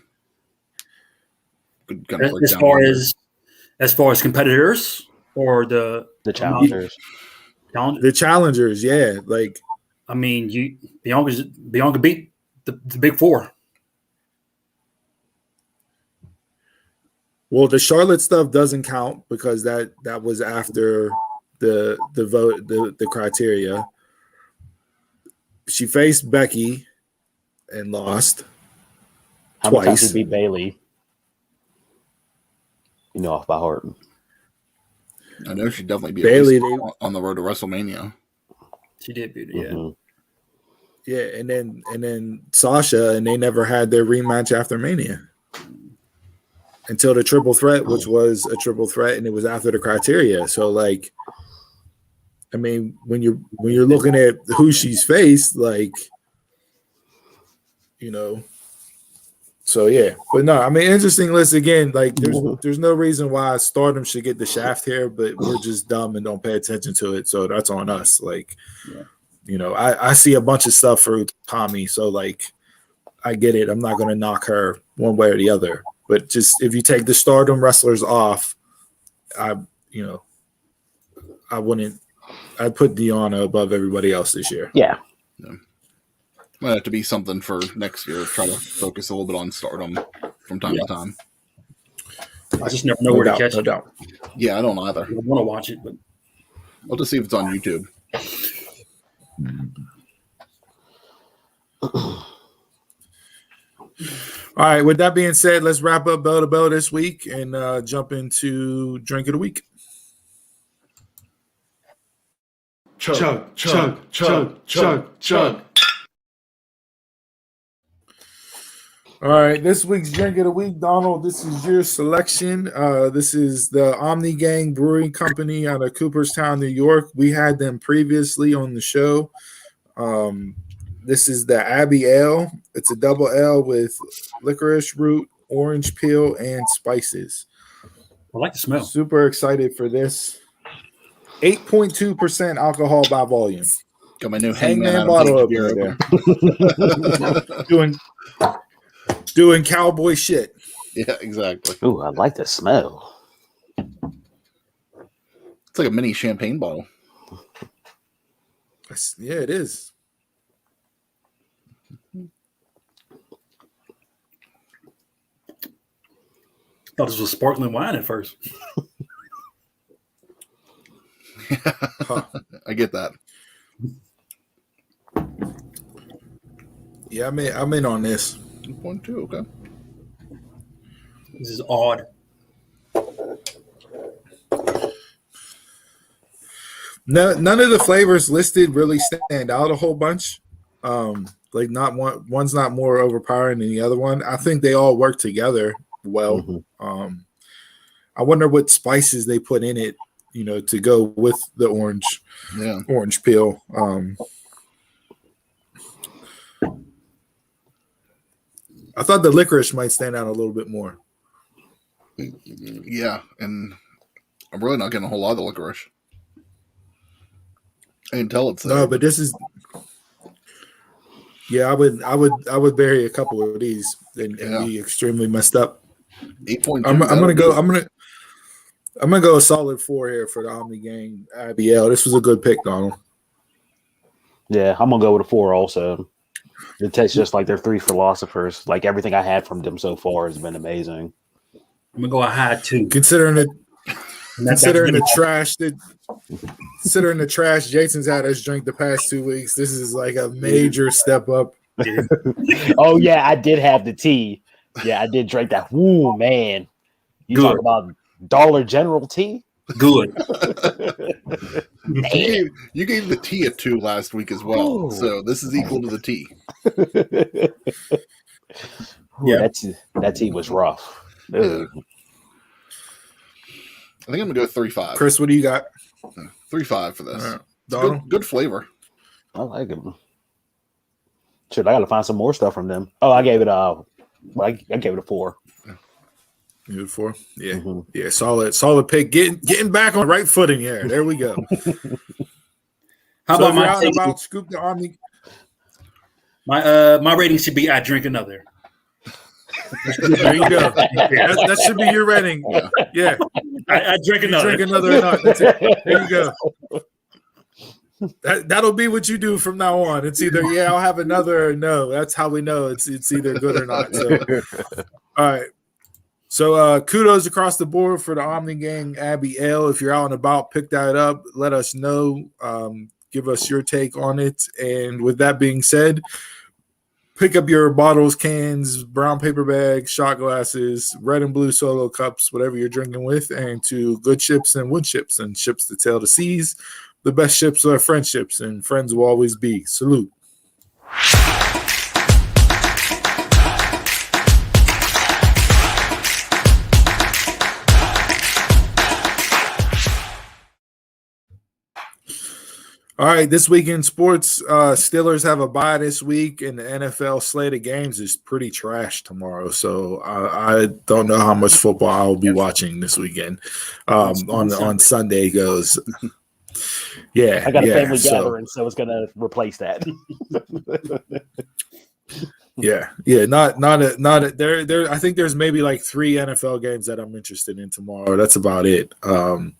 Speaker 4: As far as competitors or the
Speaker 3: challengers.
Speaker 1: The challengers, yeah. Like,
Speaker 4: I mean, Bianca beat the big 4.
Speaker 1: Well, the Charlotte stuff doesn't count because that was after the vote, the criteria. She faced Becky and lost
Speaker 3: How many times
Speaker 1: twice.
Speaker 3: did beat Bailey? You know, off by heart.
Speaker 2: I know she definitely beat
Speaker 1: Bailey
Speaker 2: on the road to WrestleMania.
Speaker 4: She did beat her, yeah.
Speaker 3: Mm-hmm.
Speaker 1: Yeah, and then Sasha, and they never had their rematch after Mania until the triple threat, which was a triple threat, and it was after the criteria. So, like, I mean, when you're looking at who she's faced, like, you know, so yeah. But no, I mean, interesting list again. Like, there's no reason why Stardom should get the shaft here, but we're just dumb and don't pay attention to it. So that's on us. Like, you know, I see a bunch of stuff for Tommy, so like, I get it. I'm not going to knock her one way or the other. But just if you take the Stardom wrestlers off, I'd put Deanna above everybody else this year.
Speaker 3: Yeah.
Speaker 2: Might have to be something for next year. Try to focus a little bit on Stardom from time to time.
Speaker 4: I just never know where to catch it.
Speaker 1: Doubt.
Speaker 2: Yeah, I don't either.
Speaker 4: I want to watch it, but
Speaker 2: I'll just see if it's on YouTube.
Speaker 1: All right. With that being said, let's wrap up Bell to Bell this week and jump into Drink of the Week.
Speaker 5: Chug, chug, chug, chug, chug.
Speaker 1: All right, this week's Drink of the Week, Donald, this is your selection. This is the Ommegang Brewing Company out of Cooperstown, New York. We had them previously on the show. This is the Abbey Ale. It's a double ale with licorice root, orange peel, and spices.
Speaker 4: I like the smell.
Speaker 1: Super excited for this. 8.2% alcohol by volume.
Speaker 2: Got my new
Speaker 1: Hangman bottle opener there. Doing cowboy shit.
Speaker 2: Yeah, exactly.
Speaker 3: Ooh, I like the smell.
Speaker 2: It's like a mini champagne bottle.
Speaker 1: Yeah, it is.
Speaker 4: Thought this was sparkling wine at first.
Speaker 1: Huh.
Speaker 2: I get that.
Speaker 1: Yeah, I'm in on this.
Speaker 2: 2.2, okay.
Speaker 4: This is odd.
Speaker 1: None of the flavors listed really stand out a whole bunch. Like one's not more overpowering than the other one. I think they all work together well.
Speaker 3: Mm-hmm.
Speaker 1: I wonder what spices they put in it, you know, to go with the orange peel. I thought the licorice might stand out a little bit more.
Speaker 2: Yeah, and I'm really not getting a whole lot of the licorice. I can tell it's there.
Speaker 1: No, but this is. Yeah, I would bury a couple of these and be extremely messed up.
Speaker 2: 8.2.
Speaker 1: I'm gonna go a solid 4 here for the Ommegang Abbey Ale. This was a good pick, Donald.
Speaker 3: Yeah, I'm gonna go with a 4 also. It tastes just like they're 3 philosophers. Like everything I had from them so far has been amazing.
Speaker 4: I'm gonna go a high 2.
Speaker 1: Considering the trash Jason's had us drink the past 2 weeks, this is like a major step up.
Speaker 3: Oh yeah, I did have the tea. Yeah, I did drink that. Ooh man, you talk about Dollar General tea?
Speaker 4: Good.
Speaker 2: You gave the tea a 2 last week as well, so this is equal to the tea.
Speaker 3: Yeah, that tea was rough.
Speaker 2: Yeah. I think I'm gonna go 3.5.
Speaker 1: Chris, what do you got?
Speaker 2: 3.5 for this.
Speaker 1: Donald?
Speaker 2: Good flavor.
Speaker 3: I like it. Shit, I gotta find some more stuff from them. Oh, I gave it I gave it a 4.
Speaker 1: You 4? Yeah.
Speaker 3: Mm-hmm.
Speaker 1: Yeah, solid pick. Getting back on the right footing here. There we go.
Speaker 4: How
Speaker 1: so
Speaker 4: about
Speaker 1: about Scoop the Army?
Speaker 4: My rating should be I drink another.
Speaker 1: There you go. That should be your rating. Yeah.
Speaker 4: I drink another.
Speaker 1: Drink another or not. That's it. There you go. That'll be what you do from now on. It's either I'll have another or no. That's how we know it's either good or not. So, all right. So kudos across the board for the Ommegang Abbey Ale. If you're out and about, pick that up. Let us know. Give us your take on it. And with that being said, pick up your bottles, cans, brown paper bags, shot glasses, red and blue solo cups, whatever you're drinking with, and to good ships and wood ships and ships that sail the seas. The best ships are friendships, and friends will always be. Salute. All right, this week in sports, Steelers have a bye this week, and the NFL slate of games is pretty trash tomorrow. So I don't know how much football I'll be watching this weekend. On Sunday goes. Yeah,
Speaker 3: I got a family gathering, so it's going to replace that.
Speaker 1: Yeah. There. I think there's maybe like 3 NFL games that I'm interested in tomorrow. That's about it. The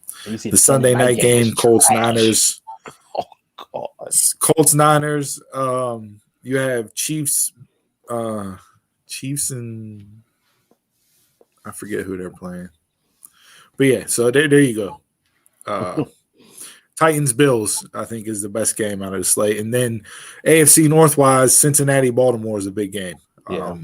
Speaker 1: Sunday night game, Colts Niners.
Speaker 3: God.
Speaker 1: Colts Niners. You have Chiefs and I forget who they're playing. But yeah, so there you go. Titans Bills, I think, is the best game out of the slate. And then AFC Northwise, Cincinnati Baltimore is a big game.
Speaker 3: Yeah.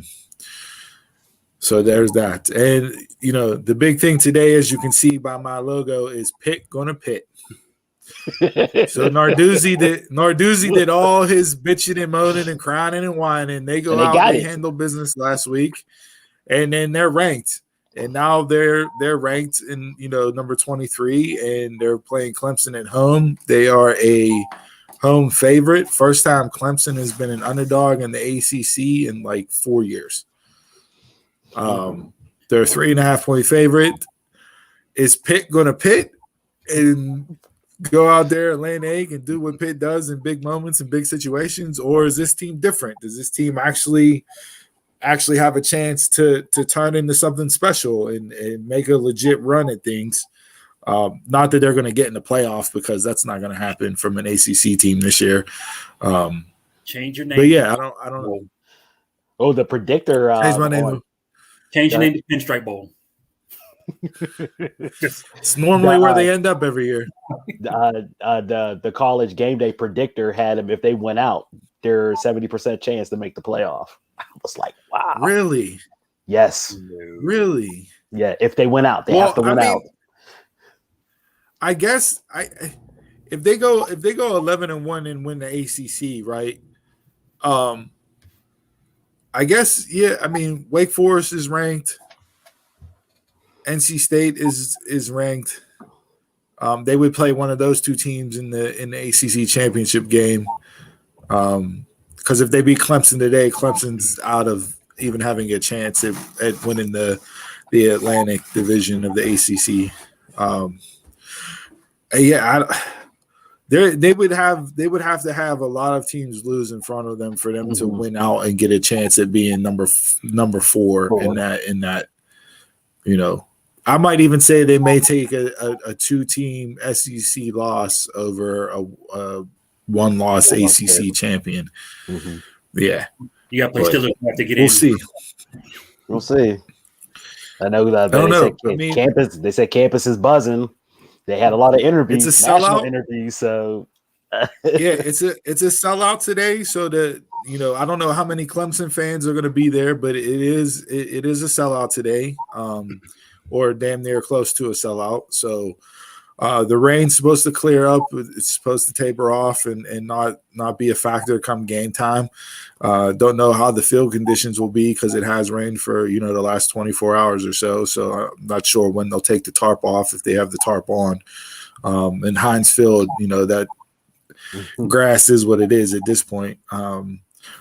Speaker 1: So there's that. And the big thing today, as you can see by my logo, is Pitt gonna Pitt. So Narduzzi did all his bitching and moaning and crying and whining. They handle business last week, and then they're ranked. And now they're ranked in number 23, and they're playing Clemson at home. They are a home favorite. First time Clemson has been an underdog in the ACC in like 4 years. They're a 3.5-point favorite. Is Pitt going to Pitt and go out there and lay an egg and do what Pitt does in big moments and big situations, or is this team different? Does this team actually have a chance to turn into something special and make a legit run at things? Not that they're going to get in the playoffs, because that's not going to happen from an ACC team this year.
Speaker 4: Change your name.
Speaker 1: But yeah, I don't know.
Speaker 3: Oh, the predictor.
Speaker 1: Change my name.
Speaker 4: Change your name to Pinstripe Bowl.
Speaker 1: It's normally where they end up every year.
Speaker 3: The college game day predictor had them, if they went out, their 70% chance to make the playoff. I was like, wow.
Speaker 1: Really?
Speaker 3: Yes.
Speaker 1: Really?
Speaker 3: Yeah, if they went out, they have to win out.
Speaker 1: I guess if they go 11-1 and win the ACC, right? I guess, yeah. I mean, Wake Forest is ranked. NC State is ranked. They would play one of those two teams in the ACC championship game. Because if they beat Clemson today, Clemson's out of even having a chance at winning the Atlantic division of the ACC. They would have to have a lot of teams lose in front of them for them to win out and get a chance at being number 4 in that. I might even say they may take a 2-team SEC loss over a 1-loss ACC champion.
Speaker 3: Mm-hmm.
Speaker 1: Yeah,
Speaker 4: you got to play Steelers to get in.
Speaker 3: We'll see. I know that.
Speaker 1: I don't know.
Speaker 3: Campus. They said campus is buzzing. They had a lot of interviews.
Speaker 1: It's a sellout.
Speaker 3: Interviews. So
Speaker 1: yeah, it's a sellout today. So I don't know how many Clemson fans are going to be there, but it is a sellout today. Or damn near close to a sellout. So the rain's supposed to clear up. It's supposed to taper off and not be a factor come game time. Don't know how the field conditions will be, because it has rained for the last 24 hours or so. So I'm not sure when they'll take the tarp off, if they have the tarp on. And Heinz Field, that grass is what it is at this point.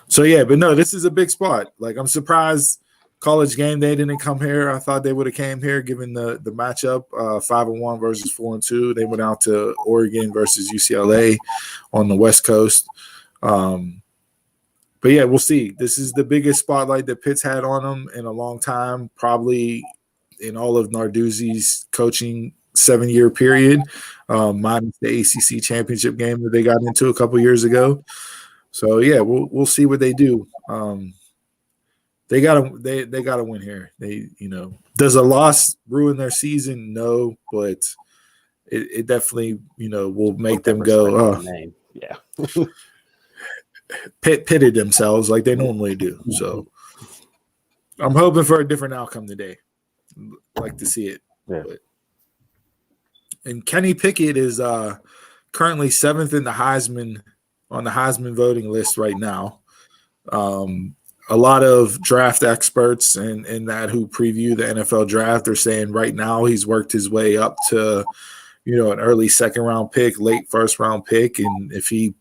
Speaker 1: So yeah, but no, this is a big spot. Like, I'm surprised College Game Day didn't come here. I thought they would have came here given the matchup, 5-1 versus 4-2. They went out to Oregon versus UCLA on the West Coast. But yeah, we'll see. This is the biggest spotlight that Pitt's had on them in a long time, probably in all of Narduzzi's coaching 7-year period, minus the ACC championship game that they got into a couple years ago. So yeah, we'll see what they do. they gotta win here. Does a loss ruin their season? No, but it definitely will make them go.
Speaker 3: Name. Yeah,
Speaker 1: pitted themselves like they normally do. So I'm hoping for a different outcome today. Like to see it.
Speaker 3: Yeah.
Speaker 1: And Kenny Pickett is currently 7th in the Heisman voting list right now. A lot of draft experts and that who preview the NFL draft are saying right now he's worked his way up to an early 2nd round pick, late 1st round pick, and if he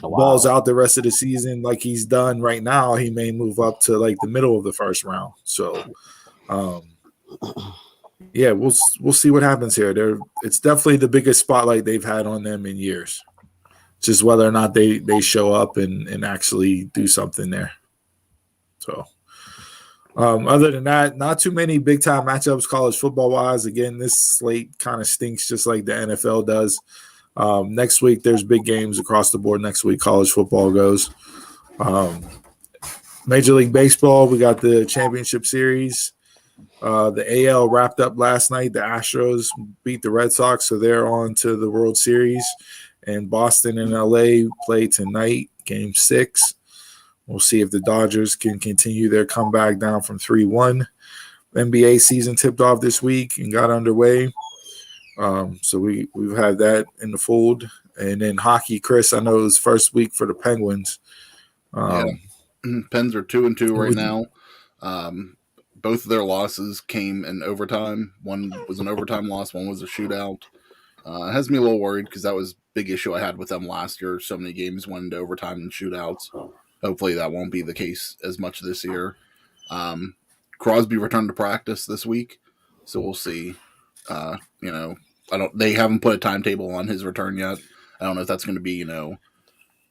Speaker 1: balls out the rest of the season like he's done right now, he may move up to like the middle of the 1st round. So yeah, we'll see what happens here. It's definitely the biggest spotlight they've had on them in years. Just whether or not they show up and actually do something there. So other than that, not too many big time matchups college football wise. Again, this slate kind of stinks just like the NFL does. Next week there's big games across the board. Next week college football goes. Major League Baseball, we got the championship series. The AL wrapped up last night. The Astros beat the Red Sox, so they're on to the World Series. And Boston and LA play tonight, Game 6. We'll see if the Dodgers can continue their comeback down from 3-1. NBA season tipped off this week and got underway. So we've had that in the fold. And then hockey, Chris, I know it was first week for the Penguins.
Speaker 2: Pens are 2-2 right now. Both of their losses came in overtime. One was an overtime loss. One was a shootout. It has me a little worried because that was a big issue I had with them last year. So many games went into overtime and shootouts. Hopefully that won't be the case as much this year. Crosby returned to practice this week, so we'll see. They haven't put a timetable on his return yet. I don't know if that's going to be,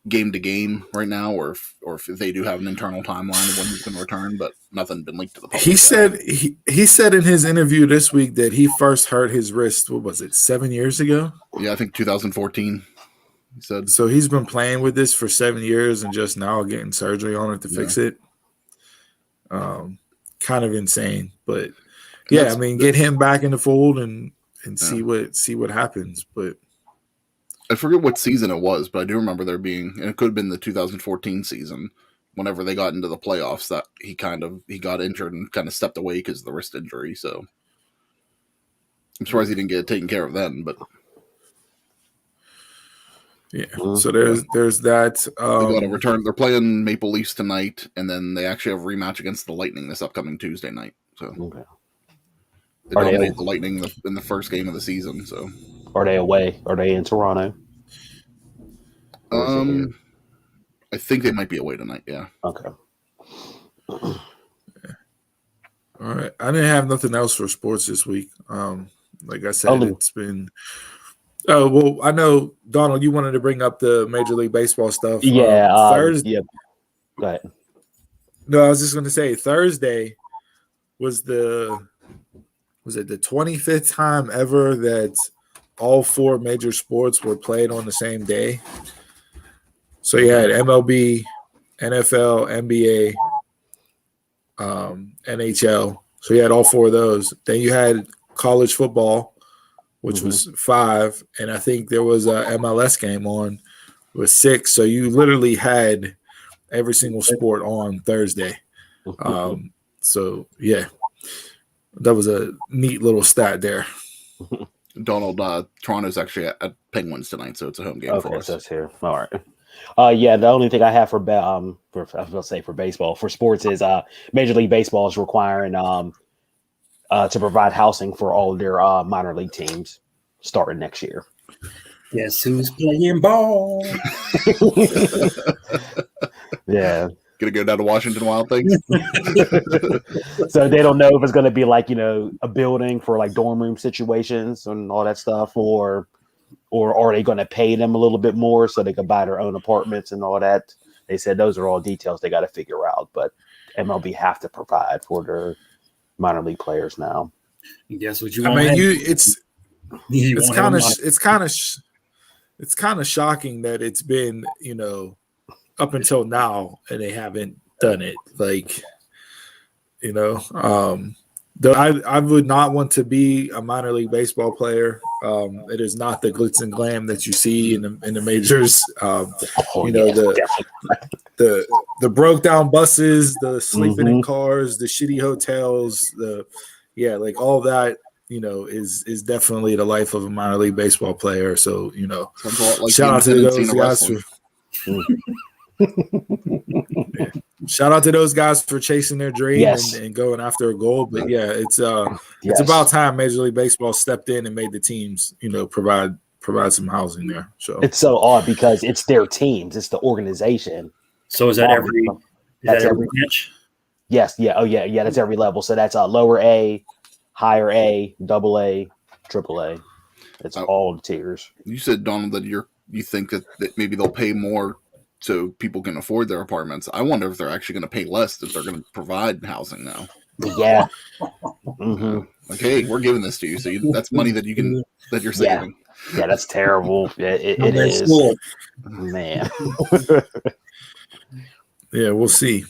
Speaker 2: game to game right now, or if they do have an internal timeline of when he's going to return, but nothing been linked to the public.
Speaker 1: He said in his interview this week that he first hurt his wrist, what was it, 7 years ago?
Speaker 2: Yeah, I think 2014. He said.
Speaker 1: So he's been playing with this for 7 years and just now getting surgery on it to fix it. Kind of insane, but yeah, I mean, get him back in the fold and see what happens. But
Speaker 2: I forget what season it was, but I do remember there being, and it could have been the 2014 season, whenever they got into the playoffs, that he got injured and kind of stepped away because of the wrist injury. So I'm surprised he didn't get it taken care of then. But
Speaker 1: yeah, so there's that.
Speaker 2: They got a return. They're playing Maple Leafs tonight, and then they actually have a rematch against the Lightning this upcoming Tuesday night. So they dominate the Lightning in the first game of the season. So.
Speaker 3: Are they away? Are they in Toronto?
Speaker 2: I think they might be away tonight. Yeah.
Speaker 3: Okay.
Speaker 1: All right. I didn't have nothing else for sports this week. Like I said, it's been. Oh well, I know Donald. You wanted to bring up the Major League Baseball stuff.
Speaker 3: Yeah.
Speaker 1: Thursday.
Speaker 3: Yeah. Go ahead.
Speaker 1: No, I was just going to say Thursday was it the 25th time ever that all 4 major sports were played on the same day. So you had MLB, NFL, NBA, NHL. So you had all 4 of those. Then you had college football, which was 5. And I think there was a MLS game on with 6. So you literally had every single sport on Thursday. So, yeah, that was a neat little stat there.
Speaker 2: Donald, Toronto's actually at Penguins tonight, so it's a home game for us.
Speaker 3: So that's here. All right. Yeah, the only thing I have for baseball, for sports is Major League Baseball is requiring to provide housing for all of their minor league teams starting next year.
Speaker 4: Guess who's playing ball?
Speaker 3: Yeah.
Speaker 2: Gonna go down to Washington Wild things.
Speaker 3: So they don't know if it's gonna be like, a building for like dorm room situations and all that stuff, or are they gonna pay them a little bit more so they can buy their own apartments and all that? They said those are all details they got to figure out, but MLB have to provide for their minor league players now.
Speaker 4: Guess what you
Speaker 1: I
Speaker 4: want?
Speaker 1: mean, it's kind of shocking that it's been, up until now and they haven't done it. Like, You know, though I would not want to be a minor league baseball player. It is not the glitz and glam that you see in the majors. You know, the broke down buses, the sleeping in cars, the shitty hotels, like all that, you know, is definitely the life of a minor league baseball player. So, you know,
Speaker 2: Like
Speaker 1: shout out to those guys for shout out to those guys for chasing their dream and going after a goal. But yeah, it's about time Major League Baseball stepped in and made the teams, you know, provide some housing there. So
Speaker 3: it's so odd because it's their teams, it's the organization.
Speaker 4: So is that every match?
Speaker 3: Yes, yeah, oh yeah, that's every level. So that's lower A, higher A, double A, triple A. It's all the tiers.
Speaker 2: You said, Donald, that you think that maybe they'll pay more so people can afford their apartments. I wonder if they're actually going to pay less if they're going to provide housing now.
Speaker 3: Yeah.
Speaker 2: Like, hey, we're giving this to you, so that's money that you're saving.
Speaker 3: Yeah, that's terrible. It is.
Speaker 4: Cool.
Speaker 3: Man.
Speaker 1: Yeah, we'll see.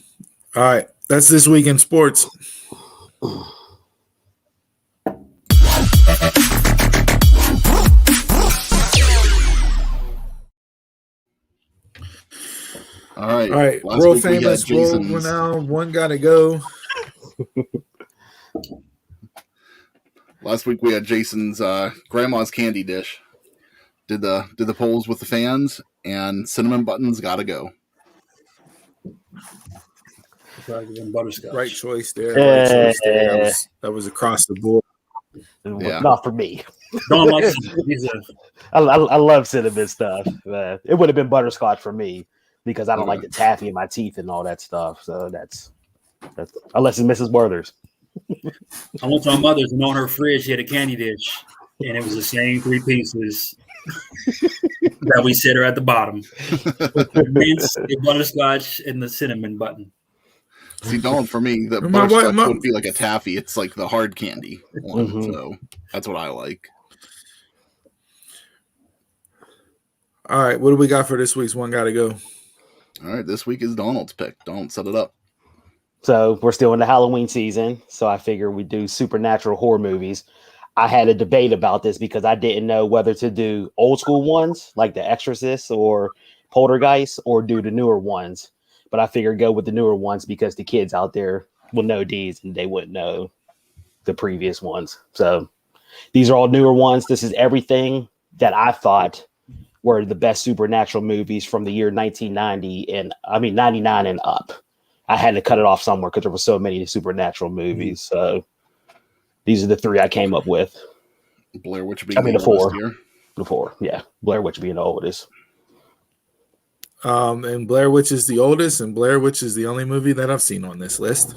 Speaker 1: All right, that's this week in sports.
Speaker 2: All right.
Speaker 1: World famous, world renowned. One got to go.
Speaker 2: Last week we had Jason's grandma's candy dish. Did the polls with the fans, and cinnamon buttons got to go.
Speaker 4: Butterscotch.
Speaker 1: Right choice there. Right choice there. That was across the board.
Speaker 3: Yeah. Not for me.
Speaker 4: Don't like
Speaker 3: I love cinnamon stuff. It would have been butterscotch for me because I don't like the taffy in my teeth and all that stuff. So that's unless it's Mrs. Werther's.
Speaker 4: I went to my mother's and on her fridge she had a candy dish, and it was the same 3 pieces that we set her at the bottom. Mints, the butterscotch, and the cinnamon button.
Speaker 2: See, Donald, for me, the butterscotch would be like a taffy. It's like the hard candy one, so that's what I like.
Speaker 1: All right, what do we got for this week's One Gotta Go?
Speaker 2: All right, this week is Donald's pick. Donald, set it up.
Speaker 3: So we're still in the Halloween season, so I figure we do supernatural horror movies. I had a debate about this because I didn't know whether to do old school ones like The Exorcist or Poltergeist or do the newer ones. But I figured go with the newer ones because the kids out there will know these and they wouldn't know the previous ones. So these are all newer ones. This is everything that I thought were the best supernatural movies from the year 99 and up. I had to cut it off somewhere because there were so many supernatural movies. So these are the 3 I came up with.
Speaker 2: Blair Witch being
Speaker 3: the 4. The 4, yeah. Blair Witch being the oldest.
Speaker 1: And Blair Witch is the oldest, and Blair Witch is the only movie that I've seen on this list.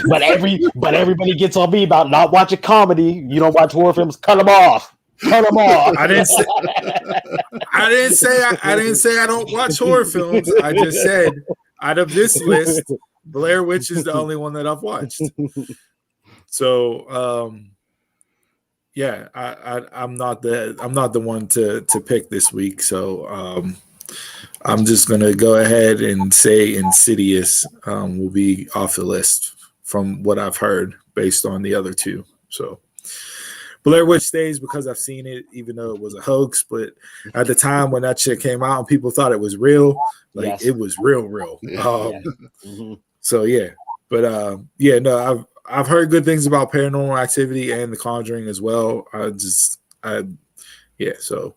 Speaker 3: But everybody gets on me about not watching comedy. You don't watch horror films, cut them off.
Speaker 1: I didn't say I don't watch horror films. I just said out of this list, Blair Witch is the only one that I've watched. So yeah, I'm not the one to pick this week. So I'm just gonna go ahead and say Insidious will be off the list from what I've heard based on the other 2. So Blair Witch stays because I've seen it, even though it was a hoax. But at the time when that shit came out and people thought it was real, it was real. So yeah, but no, I've heard good things about Paranormal Activity and The Conjuring as well. So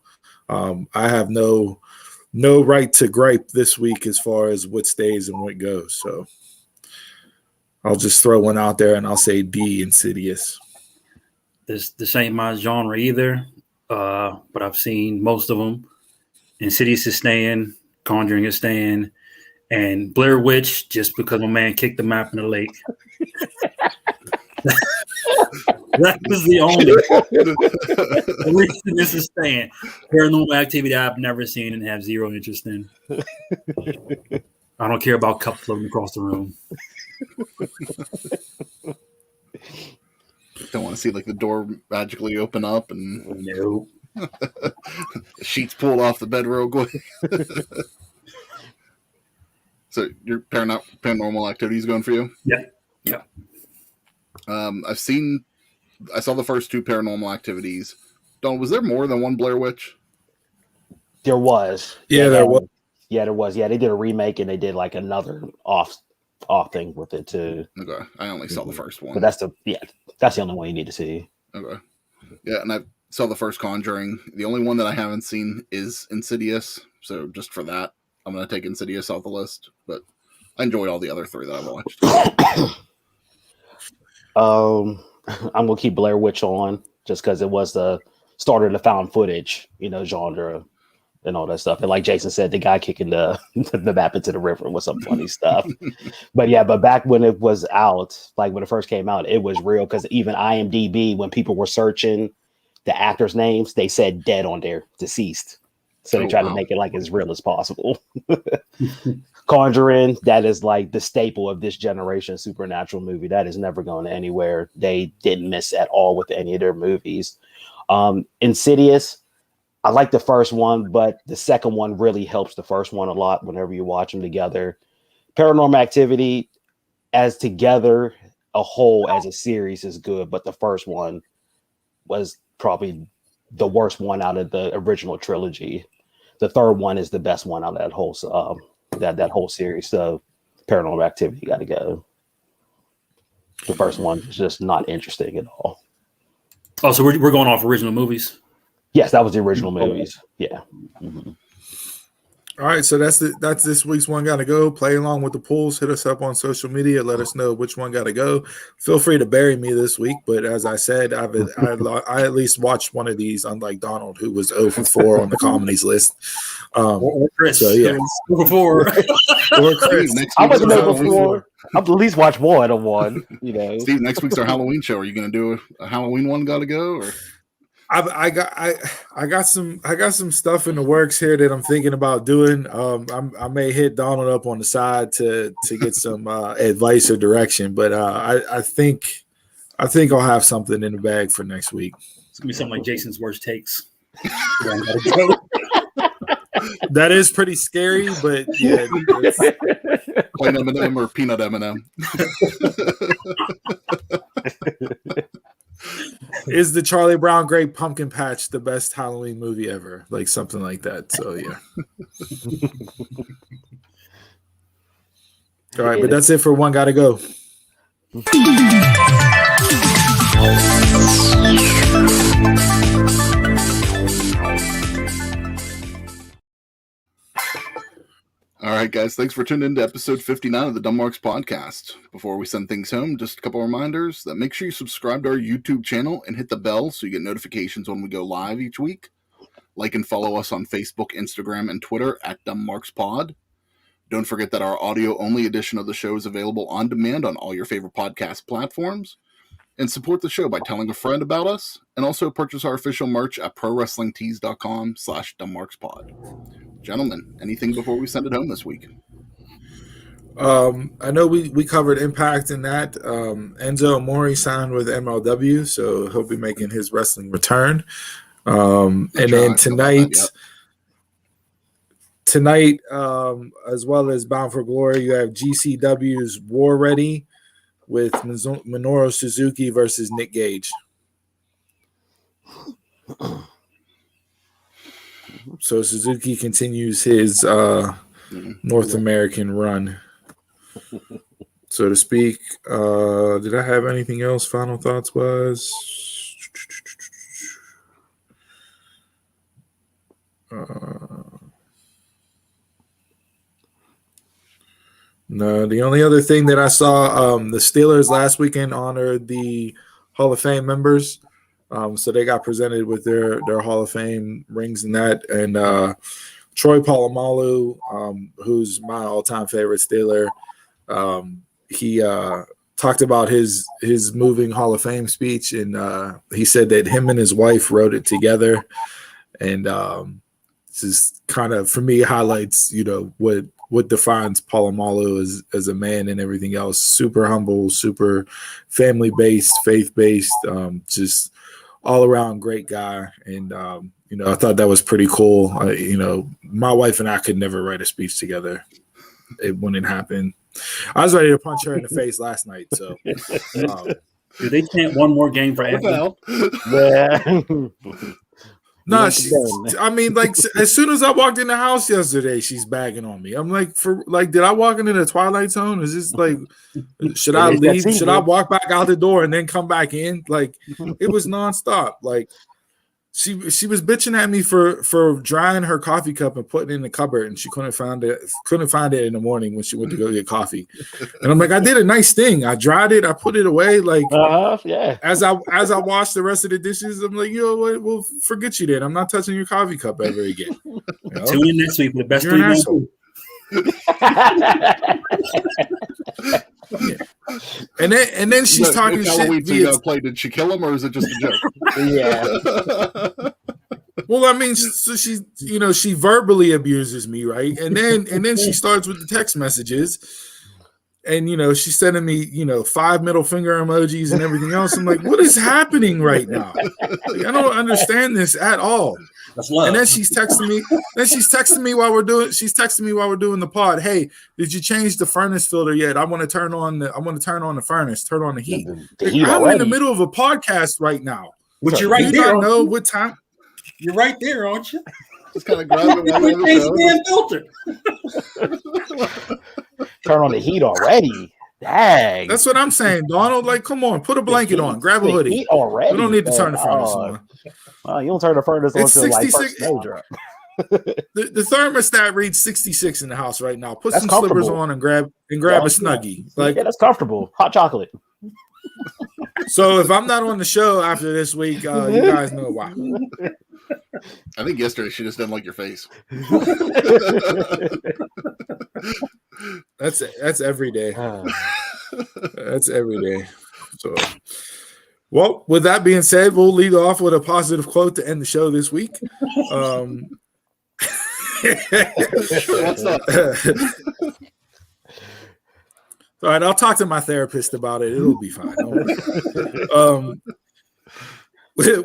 Speaker 1: I have no right to gripe this week as far as what stays and what goes. So I'll just throw one out there and I'll say D, Insidious.
Speaker 4: This ain't my genre either, but I've seen most of them. Insidious is staying, Conjuring is staying, and Blair Witch just because my man kicked the map in the lake. That was the only reason this is staying. Paranormal Activity I've never seen and have zero interest in. I don't care about cup floating across the room.
Speaker 2: Don't want to see like the door magically open up and the sheets pulled off the bed real quick. So your paranormal activities going for you?
Speaker 4: Yeah. Yeah.
Speaker 2: I saw the first two Paranormal Activities. Don, was there more than one Blair Witch?
Speaker 3: There was.
Speaker 1: Yeah, there was.
Speaker 3: Yeah, there was. Yeah, they did a remake and they did like another off thing with it too.
Speaker 2: Okay, I only saw the first one.
Speaker 3: But that's the only one you need to see.
Speaker 2: Okay. Yeah, and I saw the first Conjuring. The only one that I haven't seen is Insidious. So just for that, I'm going to take Insidious off the list. But I enjoyed all the other three that I've watched.
Speaker 3: I'm going to keep Blair Witch on just because it was the start of the found footage, genre and all that stuff. And like Jason said, the guy kicking the map into the river was some funny stuff. But back when it was out, like when it first came out, it was real because even IMDb, when people were searching the actors' names, they said dead on there, deceased. So they tried to make it like as real as possible. Conjuring, that is like the staple of this generation supernatural movie. That is never going anywhere. They didn't miss at all with any of their movies. Insidious, I like the first one, but the second one really helps the first one a lot whenever you watch them together. Paranormal Activity, as together, a whole as a series is good, but the first one was probably the worst one out of the original trilogy. The third one is the best one out of that whole that whole series. So Paranormal Activity got to go. The first one is just not interesting at all.
Speaker 4: Oh, so we're going off original movies?
Speaker 3: Yes, that was the original movies. Yeah. Mm-hmm.
Speaker 1: All right, so that's this week's One Gotta Go. Play along with the polls. Hit us up on social media. Let us know which one gotta go. Feel free to bury me this week, but as I said, I at least watched one of these, unlike Donald, who was 0 for 4 on the comedies list.
Speaker 4: Or Chris.
Speaker 1: So yeah,
Speaker 4: 0 for 4.
Speaker 1: or Chris.
Speaker 3: I wasn't 0 for 4. I've at least watched one of one.
Speaker 2: Steve, next week's our Halloween show. Are you going to do a Halloween one? Gotta go or?
Speaker 1: I got some stuff in the works here that I'm thinking about doing. I may hit Donald up on the side to get some advice or direction, but I think I'll have something in the bag for next week.
Speaker 4: It's gonna be something like Jason's worst takes.
Speaker 1: That is pretty scary, but yeah.
Speaker 2: Plain M&M or peanut M&M.
Speaker 1: Is the Charlie Brown Great Pumpkin Patch the best Halloween movie ever? Like something like that. So yeah. All right, but that's it for One Gotta Go.
Speaker 2: All right, guys, thanks for tuning in to episode 59 of the Dumb Marks podcast. Before we send things home, just a couple reminders that make sure you subscribe to our YouTube channel and hit the bell so you get notifications when we go live each week. Like and follow us on Facebook, Instagram, and Twitter at Dumb Marks Pod. Don't forget that our audio-only edition of the show is available on demand on all your favorite podcast platforms. And support the show by telling a friend about us, and also purchase our official merch at prowrestlingtees.com/dumbmarkspod. Gentlemen, anything before we send it home this week?
Speaker 1: I know we covered Impact in that. Enzo Amore signed with MLW, so he'll be making his wrestling return. And then tonight, as well as Bound for Glory, you have GCW's War Ready with Minoru Suzuki versus Nick Gage. So Suzuki continues his North American run, so to speak. Did I have anything else? Final thoughts was no. The only other thing that I saw, the Steelers last weekend honored the Hall of Fame members. So they got presented with their Hall of Fame rings and that. And Troy Polamalu, who's my all-time favorite Steeler, he talked about his moving Hall of Fame speech, and he said that him and his wife wrote it together. And this is kind of, for me, highlights, what defines Polamalu as a man and everything else. Super humble, super family-based, faith-based, just all-around great guy. And, I thought that was pretty cool. My wife and I could never write a speech together. when it happened. I was ready to punch her in the face last night. So,
Speaker 4: do they chant one more game for
Speaker 2: What the
Speaker 4: Ashley?
Speaker 2: hell?
Speaker 1: no, I mean, like as soon as I walked in the house yesterday, she's bagging on me. I'm like, did I walk into the Twilight Zone? Is this like, should I leave? Should I walk back out the door and then come back in? Like, it was nonstop. Like, she was bitching at me for drying her coffee cup and putting it in the cupboard, and she couldn't find it in the morning when she went to go get coffee. And I'm like, I did a nice thing. I dried it, I put it away. Like,
Speaker 3: yeah.
Speaker 1: As I washed the rest of the dishes, I'm like, you know what? Well, forget you then. I'm not touching your coffee cup ever again. You know?
Speaker 4: Tune in next week for the best
Speaker 1: You're an asshole. Yeah. And then she's talking shit.
Speaker 2: You play? Did she kill him, or is it just a joke?
Speaker 3: Yeah.
Speaker 1: Well, I mean, so she verbally abuses me, right? And then she starts with the text messages, and she's sending me 5 middle finger emojis and everything else. I'm like, what is happening right now? Like, I don't understand this at all.
Speaker 4: That's love.
Speaker 1: And then she's texting me while we're doing the pod. Hey, did you change the furnace filter yet? I want to turn on the furnace, turn on the heat. I'm in the middle of a podcast right now.
Speaker 4: Which you're right
Speaker 1: you
Speaker 4: there.
Speaker 1: Not know what time?
Speaker 4: You're right there, aren't you?
Speaker 2: Just kind of grab it.
Speaker 3: Turn on the heat already. Dang.
Speaker 1: That's what I'm saying, Donald. Like, come on, put a blanket on, grab a hoodie.
Speaker 3: Already.
Speaker 1: We don't need to turn the furnace on.
Speaker 3: You don't turn the furnace on until like
Speaker 1: 66.
Speaker 3: snow drop.
Speaker 1: The thermostat reads 66 in the house right now. Put some slippers on and grab a snuggie. Like,
Speaker 3: yeah, that's comfortable. Hot chocolate.
Speaker 1: So if I'm not on the show after this week, you guys know why.
Speaker 2: I think yesterday she just didn't like your face.
Speaker 1: That's every day. That's every day. So, well, with that being said, we'll lead off with a positive quote to end the show this week. All right, I'll talk to my therapist about it. It'll be fine.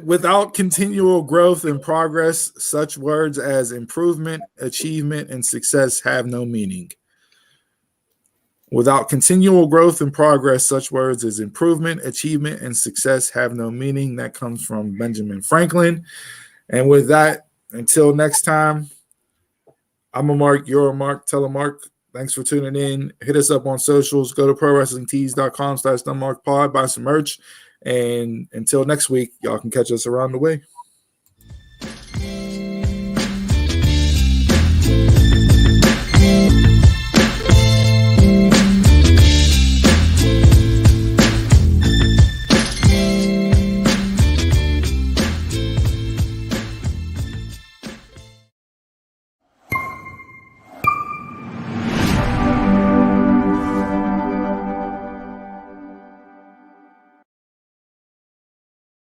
Speaker 1: Without continual growth and progress, such words as improvement, achievement, and success have no meaning. Without continual growth and progress, such words as improvement, achievement, and success have no meaning. That comes from Benjamin Franklin. And with that, until next time, I'm a Mark, you're a Mark, tell a Mark. Thanks for tuning in. Hit us up on socials. Go to prowrestlingtees.com/DunmarkPod. Buy some merch. And until next week, y'all can catch us around the way.